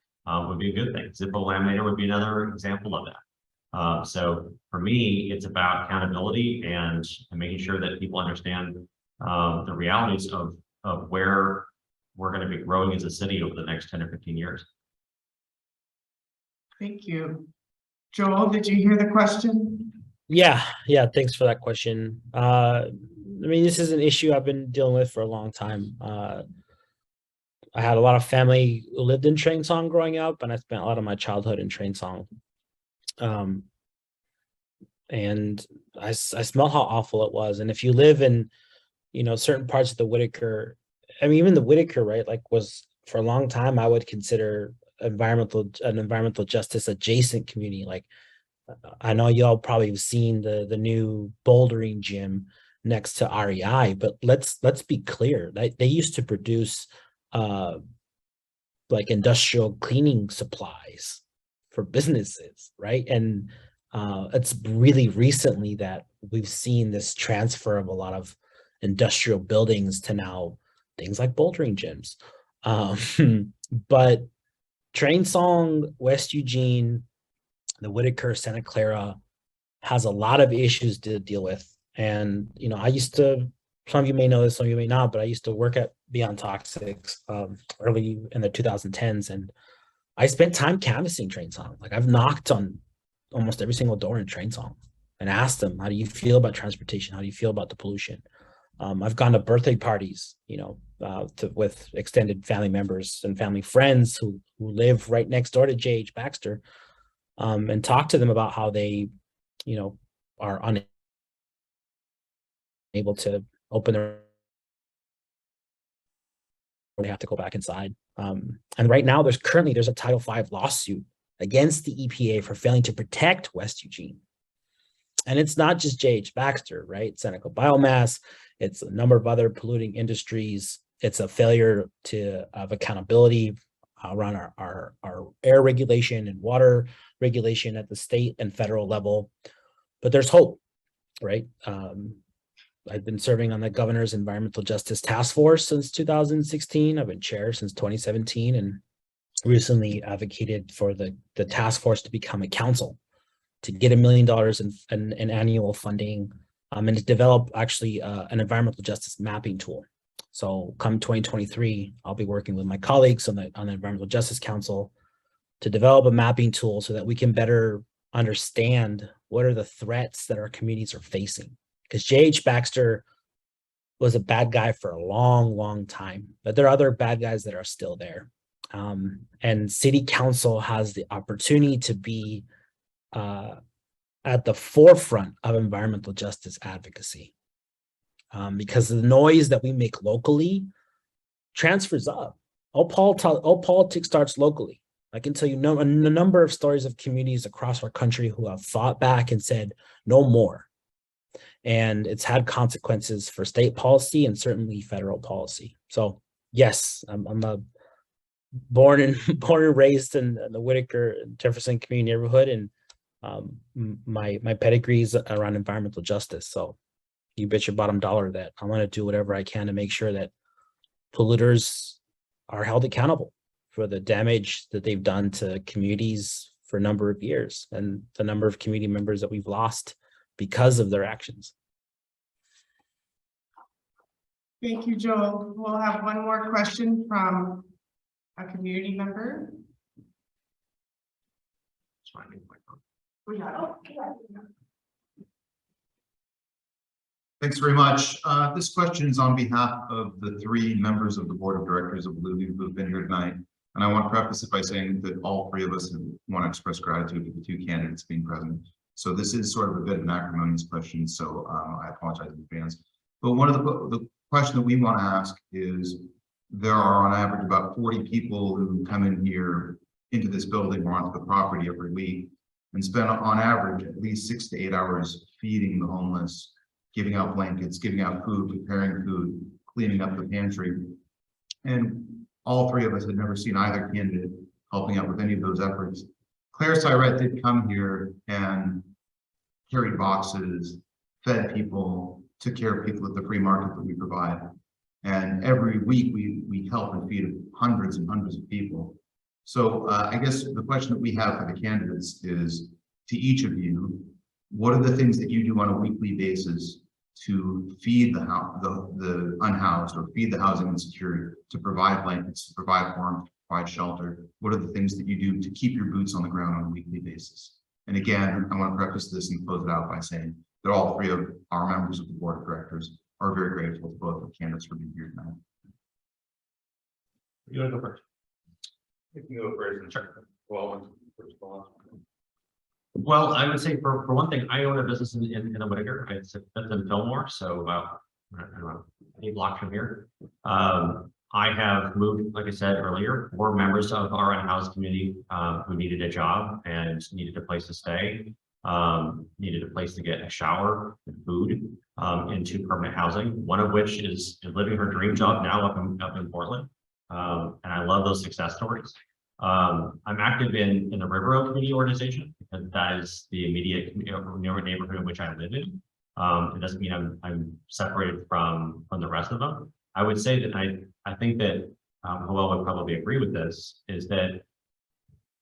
would be a good thing. Zippo laminator would be another example of that. So for me, it's about accountability and making sure that people understand the realities of where we're going to be growing as a city over the next 10 or 15 years. Thank you. Joel, did you hear the question? Yeah, thanks for that question. I mean, this is an issue I've been dealing with for a long time. I had a lot of family who lived in Train Song growing up, and I spent a lot of my childhood in Train Song. And I smelled how awful it was. And if you live in, you know, certain parts of the Whitaker, I mean, even the Whitaker, right, like was for a long time, I would consider an environmental justice adjacent community. Like, I know y'all probably have seen the new bouldering gym next to REI, but let's be clear, they used to produce like industrial cleaning supplies for businesses, right? And it's really recently that we've seen this transfer of a lot of industrial buildings to now things like bouldering gyms. But Train Song, West Eugene, the Whitaker, Santa Clara has a lot of issues to deal with. And, you know, I used to, some of you may know this, some of you may not, but I used to work at Beyond Toxics early in the 2010s. And I spent time canvassing Train Song. Like I've knocked on almost every single door in Train Song and asked them, how do you feel about transportation? How do you feel about the pollution? I've gone to birthday parties, you know, with extended family members and family friends who live right next door to J.H. Baxter, and talk to them about how they, you know, are unable to open their, they have to go back inside. And right now there's a Title V lawsuit against the EPA for failing to protect West Eugene. And it's not just J.H. Baxter, right? Seneca Biomass, it's a number of other polluting industries. It's a failure of accountability around our air regulation and water regulation at the state and federal level. But there's hope, right? I've been serving on the Governor's Environmental Justice Task Force since 2016. I've been chair since 2017 and recently advocated for the task force to become a council, to get $1 million in annual funding, and to develop actually an environmental justice mapping tool. So come 2023, I'll be working with my colleagues on the Environmental Justice Council to develop a mapping tool so that we can better understand what are the threats that our communities are facing. Because J.H. Baxter was a bad guy for a long, long time, but there are other bad guys that are still there. And City Council has the opportunity to be at the forefront of environmental justice advocacy, because the noise that we make locally transfers up. All politics starts locally. I can tell you a number of stories of communities across our country who have fought back and said no more. And it's had consequences for state policy and certainly federal policy. So yes, I'm a born and raised in the Whitaker Jefferson community neighborhood, and my pedigree is around environmental justice. So you bet your bottom dollar that I'm going to do whatever I can to make sure that polluters are held accountable for the damage that they've done to communities for a number of years and the number of community members that we've lost because of their actions. Thank you, Joel. We'll have one more question from a community member. Thanks very much. This question is on behalf of the 3 members of the board of directors of Alluvium who have been here tonight. And I want to preface it by saying that all 3 of us want to express gratitude for the 2 candidates being present. So this is sort of a bit of an acrimonious question, so I apologize in advance. But one of the question that we want to ask is, there are on average about 40 people who come in here into this building or onto the property every week and spend on average at least 6 to 8 hours feeding the homeless, giving out blankets, giving out food, preparing food, cleaning up the pantry. And all 3 of us had never seen either candidate helping out with any of those efforts. Claire Cyrette did come here and carried boxes, fed people, took care of people at the free market that we provide. And every week we help and feed hundreds and hundreds of people. So I guess the question that we have for the candidates is, to each of you, what are the things that you do on a weekly basis to feed the unhoused, or feed the housing insecure, to provide blankets, to provide warmth, provide shelter? What are the things that you do to keep your boots on the ground on a weekly basis? And again, I want to preface this and close it out by saying that all 3 of our members of the board of directors are very grateful to both the candidates for being here tonight. You want to go first? You can go first. Sure. Well, I would say for one thing, I own a business in the Whitaker. It's in Fillmore, so about 8 blocks from here. I have moved, like I said earlier, 4 members of our unhoused community who needed a job and needed a place to stay, needed a place to get a shower and food, into permanent housing. One of which is living her dream job now up in Portland, and I love those success stories. I'm active in the River Road Community Organization because that is the immediate neighborhood in which I live in. It doesn't mean I'm separated from the rest of them. I would say that I think that Joel would probably agree with this, is that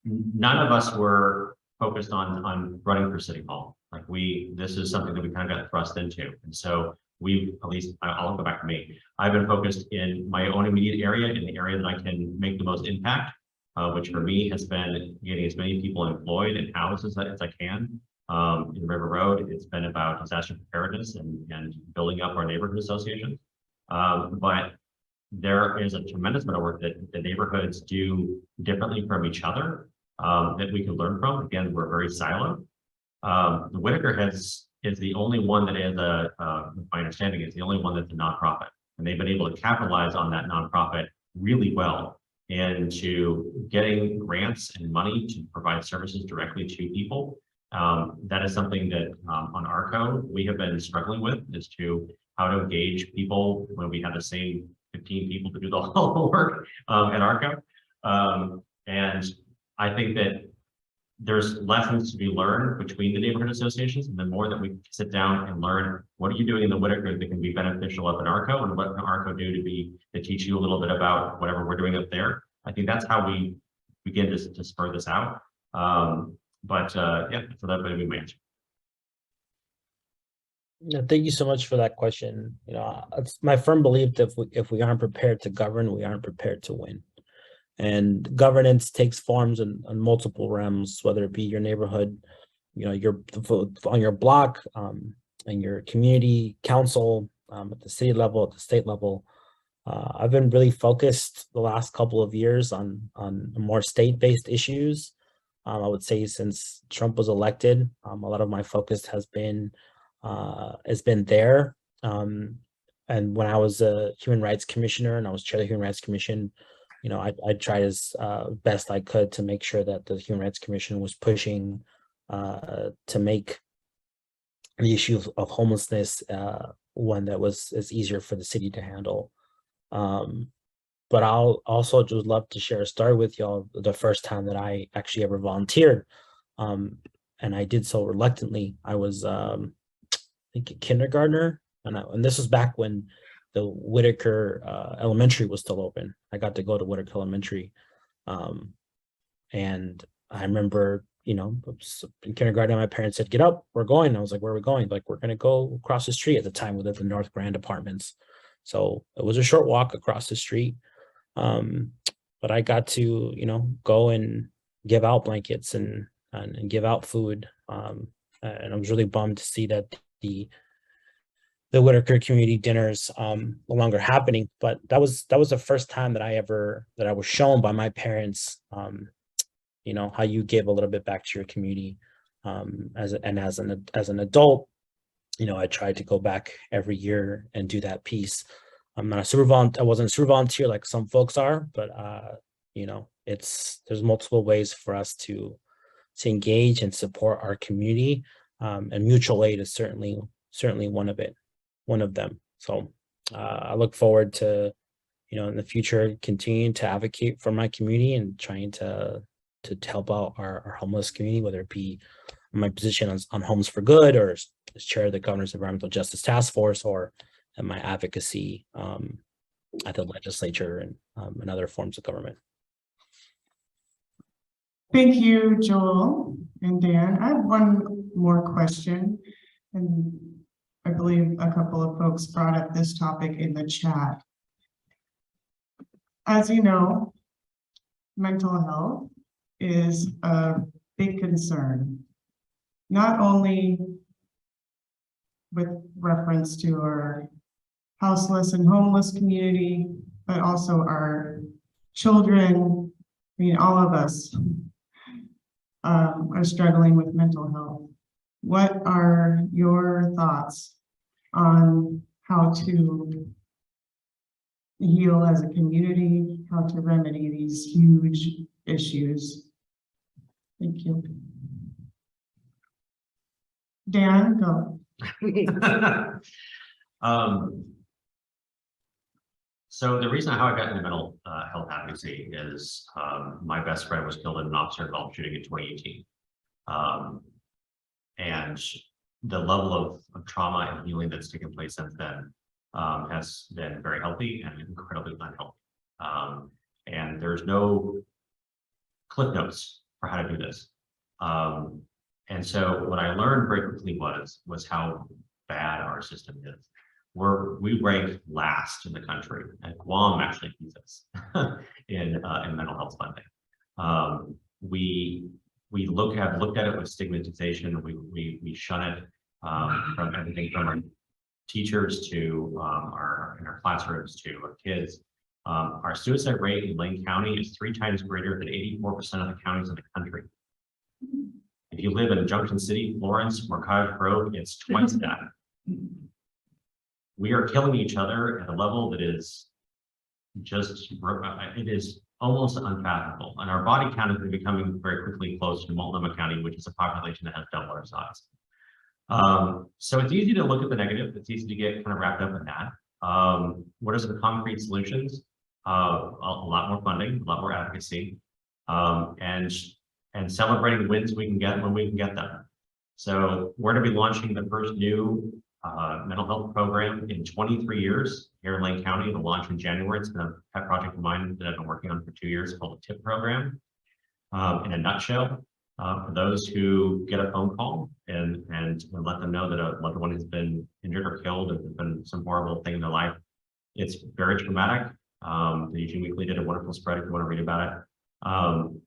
none of us were focused on running for city hall. Like this is something that we kind of got thrust into. And so at least I'll go back to me. I've been focused in my own immediate area, in the area that I can make the most impact, which for me has been getting as many people employed and housed as I can. In River Road, it's been about disaster preparedness and building up our neighborhood associations. But there is a tremendous amount of work that the neighborhoods do differently from each other that we can learn from. Again, we're very siloed. The Whitaker is the only one that is my understanding is the only one that's a nonprofit, and they've been able to capitalize on that nonprofit really well into getting grants and money to provide services directly to people. That is something that on ARCO we have been struggling with, as to how to engage people when we have the same 15 people to do the whole work at ARCO. And I think that there's lessons to be learned between the neighborhood associations, and the more that we sit down and learn what are you doing in the Whitaker that can be beneficial up in ARCO, and what can ARCO do to teach you a little bit about whatever we're doing up there. I think that's how we begin to spur this out. Yeah, so that would be my answer. Yeah, thank you so much for that question. You know, it's my firm belief that if we aren't prepared to govern, we aren't prepared to win. And governance takes forms in multiple realms, whether it be your neighborhood, you know, on your block, and your community council, at the city level, at the state level. I've been really focused the last couple of years on more state-based issues. I would say since Trump was elected, a lot of my focus has been there. And when I was a human rights commissioner and I was chair of the Human Rights Commission, you know, I tried as best I could to make sure that the Human Rights Commission was pushing to make the issue of homelessness one that was easier for the city to handle. But I'll also just love to share a story with y'all. The first time that I actually ever volunteered, and I did so reluctantly. I was, I think, a kindergartner, and this was back when the Whitaker Elementary was still open. I got to go to Whitaker Elementary, and I remember, you know, in kindergarten, my parents said, "Get up, we're going." I was like, "Where are we going?" Like, "We're going to go across the street." At the time, we lived in North Grand Apartments, so it was a short walk across the street. But I got to, you know, go and give out blankets and give out food. And I was really bummed to see that the Whitaker community dinners no longer happening. But that was the first time that I was shown by my parents, you know, how you give a little bit back to your community. As an adult, you know, I tried to go back every year and do that piece. I'm not a super volunteer. I wasn't a super volunteer like some folks are, but you know, there's multiple ways for us to engage and support our community, and mutual aid is certainly one of them. So I look forward to, you know, in the future, continuing to advocate for my community and trying to help out our homeless community, whether it be my position on Homes for Good, or as chair of the Governor's Environmental Justice Task Force, or in my advocacy at the legislature and other forms of government. Thank you, Joel and Dan. I have one more question, and I believe a couple of folks brought up this topic in the chat. As you know, mental health is a big concern, not only with reference to our houseless and homeless community, but also our children. I mean, all of us are struggling with mental health. What are your thoughts on how to heal as a community, how to remedy these huge issues? Thank you. Dan, go. So the reason how I got into mental health advocacy is my best friend was killed in an officer-involved shooting in 2018. And the level of trauma and healing that's taken place since then has been very healthy and incredibly unhealthy. And there's no cliff notes how to do this. And so what I learned very quickly was how bad our system is. We ranked last in the country, and Guam actually beats us in mental health funding. We have looked at it with stigmatization. We shun it from everything from our teachers to in our classrooms to our kids. Our suicide rate in Lane County is 3 times greater than 84% of the counties in the country. If you live in Junction City, Florence, or Cottage Grove, it's twice that. We are killing each other at a level that is just, it is almost unfathomable. And our body count is becoming very quickly close to Multnomah County, which is a population that has double our size. So it's easy to look at the negative. It's easy to get kind of wrapped up in that. What are some concrete solutions? A lot more funding, a lot more advocacy, and celebrating wins we can get when we can get them. So we're going to be launching the first new mental health program in 23 years here in Lane County. It'll launch in January. It's been a pet project of mine that I've been working on for 2 years called the TIP program. In a nutshell, for those who get a phone call and let them know that a loved one has been injured or killed, or there's been some horrible thing in their life, it's very traumatic. The Eugene Weekly did a wonderful spread if you want to read about it.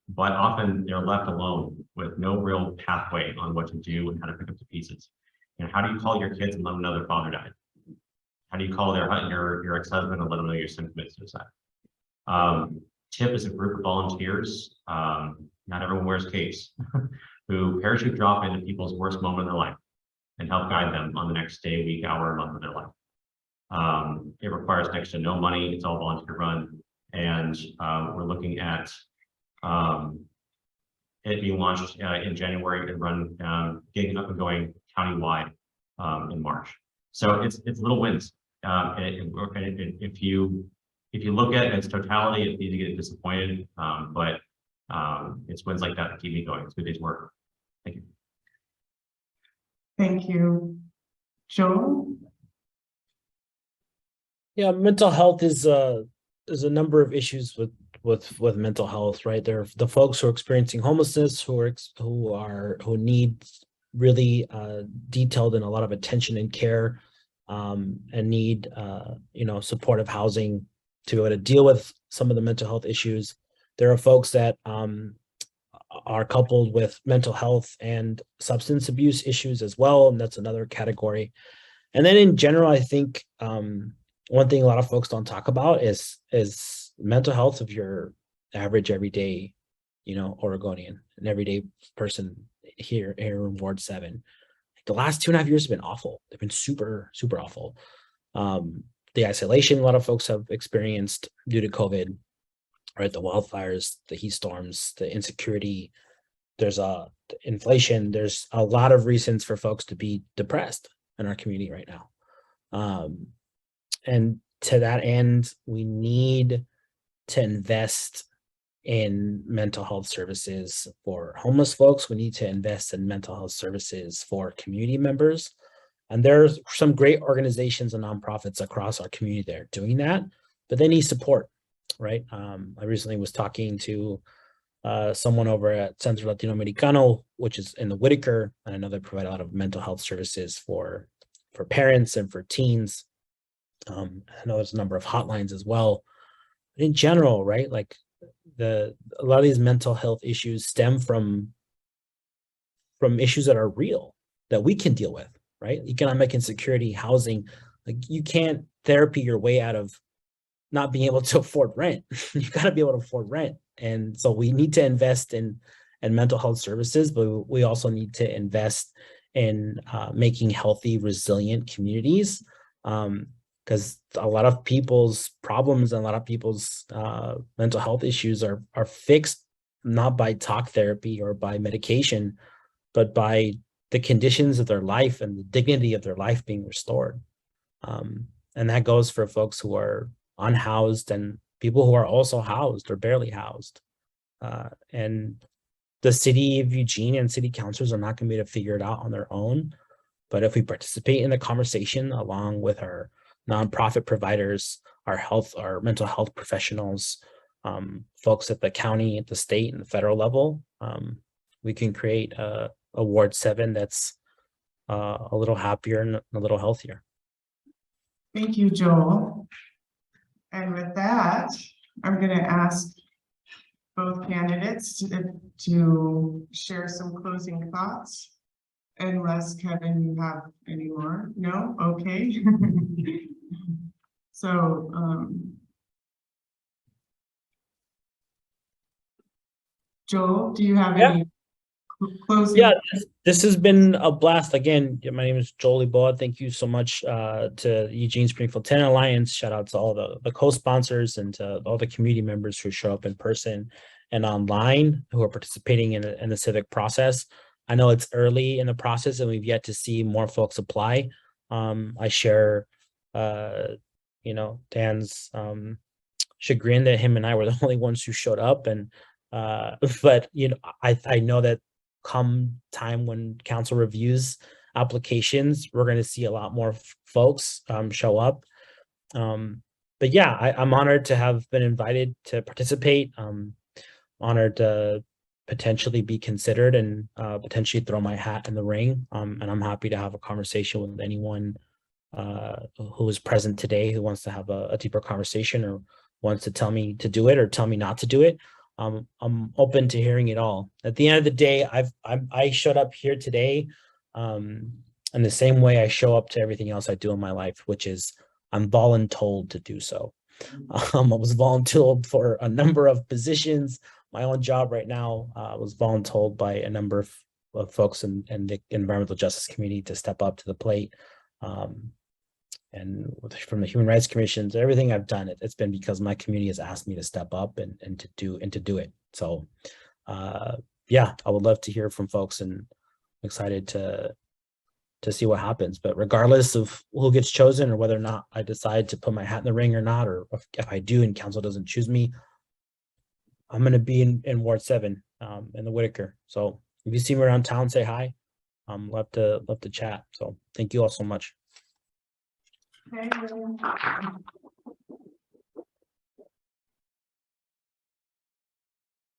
But often they're left alone with no real pathway on what to do and how to pick up the pieces. And how do you call your kids and let them know their father died? How do you call your ex-husband and let them know your son committed suicide? TIP is a group of volunteers, not everyone wears capes, who parachute drop into people's worst moment in their life and help guide them on the next day, week, hour, month of their life. It requires next to no money. It's all volunteer run. And we're looking at it being launched in January and run, getting up and going countywide in March. So it's little wins. If you look at it in its totality, it's easy to get disappointed, but it's wins like that that keep me going. It's good day's work. Thank you. Thank you. Joel? Yeah, mental health is there's a number of issues with mental health, right? There are the folks who are experiencing homelessness, who need really detailed and a lot of attention and care, and need supportive housing to be able to deal with some of the mental health issues. There are folks that are coupled with mental health and substance abuse issues as well, and that's another category. And then in general, I think one thing a lot of folks don't talk about is mental health of your average everyday, Oregonian, an everyday person here in Ward 7. The last 2.5 years have been awful. They've been super, super awful. The isolation a lot of folks have experienced due to COVID, right? The wildfires, the heat storms, the insecurity, there's inflation. There's a lot of reasons for folks to be depressed in our community right now. And to that end, we need to invest in mental health services for homeless folks. We need to invest in mental health services for community members. And there's some great organizations and nonprofits across our community that are doing that, but they need support, right? I recently was talking to someone over at Centro Latinoamericano, which is in the Whitaker, and I know they provide a lot of mental health services for parents and for teens. I know there's a number of hotlines as well. But in general, right, like a lot of these mental health issues stem from issues that are real, that we can deal with, right? Economic insecurity, housing, like you can't therapy your way out of not being able to afford rent. You got to be able to afford rent. And so we need to invest in mental health services, but we also need to invest in making healthy, resilient communities. Because a lot of people's problems and a lot of people's mental health issues are fixed not by talk therapy or by medication, but by the conditions of their life and the dignity of their life being restored. And that goes for folks who are unhoused and people who are also housed or barely housed. And the city of Eugene and city councilors are not going to be able to figure it out on their own. But if we participate in the conversation along with our nonprofit providers, our mental health professionals, folks at the county, at the state and the federal level, we can create a Ward 7 that's a little happier and a little healthier. Thank you, Joel. And with that, I'm going to ask both candidates to share some closing thoughts. Unless, Kevin, you have any more? No? Okay. So, Joel, do you have any closing? Yeah, this has been a blast. Again, my name is Joel Iboa. Thank you so much to Eugene Tenant Alliance. Shout out to all the co-sponsors and to all the community members who show up in person and online who are participating in the civic process. I know it's early in the process and we've yet to see more folks apply. I share, Dan's chagrin that him and I were the only ones who showed up. And but I know that come time when council reviews applications, we're going to see a lot more folks show up. But yeah, I'm honored to have been invited to participate. Honored to potentially be considered and potentially throw my hat in the ring. And I'm happy to have a conversation with anyone who is present today who wants to have a deeper conversation or wants to tell me to do it or tell me not to do it. I'm open to hearing it all. At the end of the day, I showed up here today in the same way I show up to everything else I do in my life, which is I'm voluntold to do so. I was voluntold for a number of positions. My own job right now was voluntold by a number of folks in the environmental justice community to step up to the plate. And from the Human Rights Commission to everything I've done, it's been because my community has asked me to step up and to do it. So yeah, I would love to hear from folks and I'm excited to see what happens. But regardless of who gets chosen or whether or not I decide to put my hat in the ring or not, or if I do and council doesn't choose me, I'm going to be in Ward 7 in the Whitaker. So if you see me around town, say hi. Love to chat. So thank you all so much. Okay.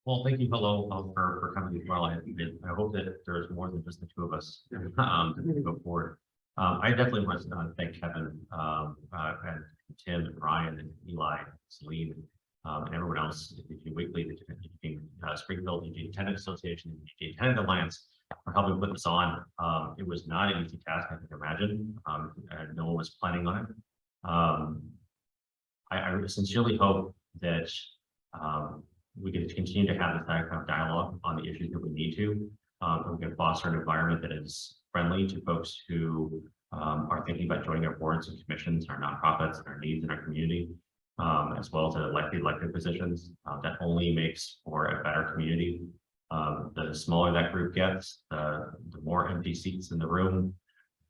Well, thank you, hello, for coming as well. I hope that there's more than just the two of us to go forward. I definitely want to thank Kevin and Tim and Ryan and Eli, Celine, and everyone else, Eugene Weekly, the Springfield Eugene Tenant Association, and Eugene Tenant Alliance for helping put this on. It was not an easy task, I can imagine. And no one was planning on it. I sincerely hope that we can continue to have this kind of dialogue on the issues that we need to. We can foster an environment that is friendly to folks who are thinking about joining our boards and commissions, our nonprofits, and our needs in our community, as well as elected positions. That only makes for a better community. The smaller that group gets, the more empty seats in the room,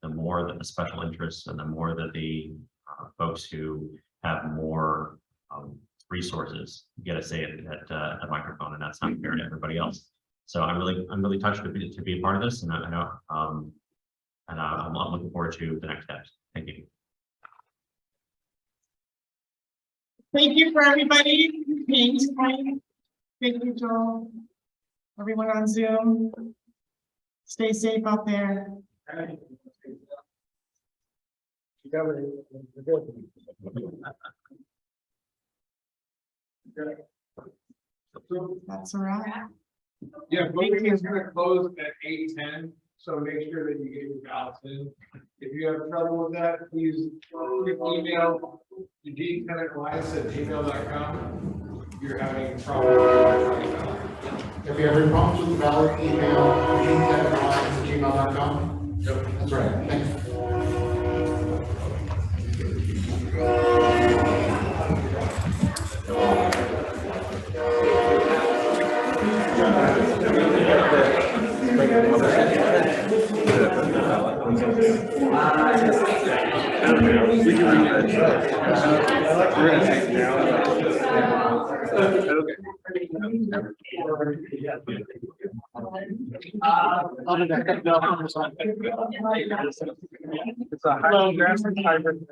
the more that the special interests and the more that the folks who have more resources get a say at the microphone, and that's not fair to everybody else. So I'm really touched to be a part of this, and I know I'm looking forward to the next steps. Thank you. Thank you for everybody. Thank you, Joel. Everyone on Zoom. Stay safe out there. That's all right. Yeah, voting is gonna close at 8:10, so make sure that you get your ballots in. If you have trouble with that, please email Eugene Tenant Alliance at gmail.com. If you're having problems. If you have any problems with the ballot, email gmail.com. Yep, that's right. Thanks. Okay. It's a hybrid.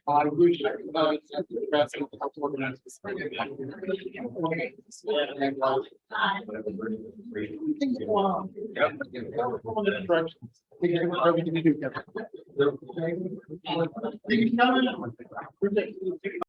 I wish I could help organize this. Yep.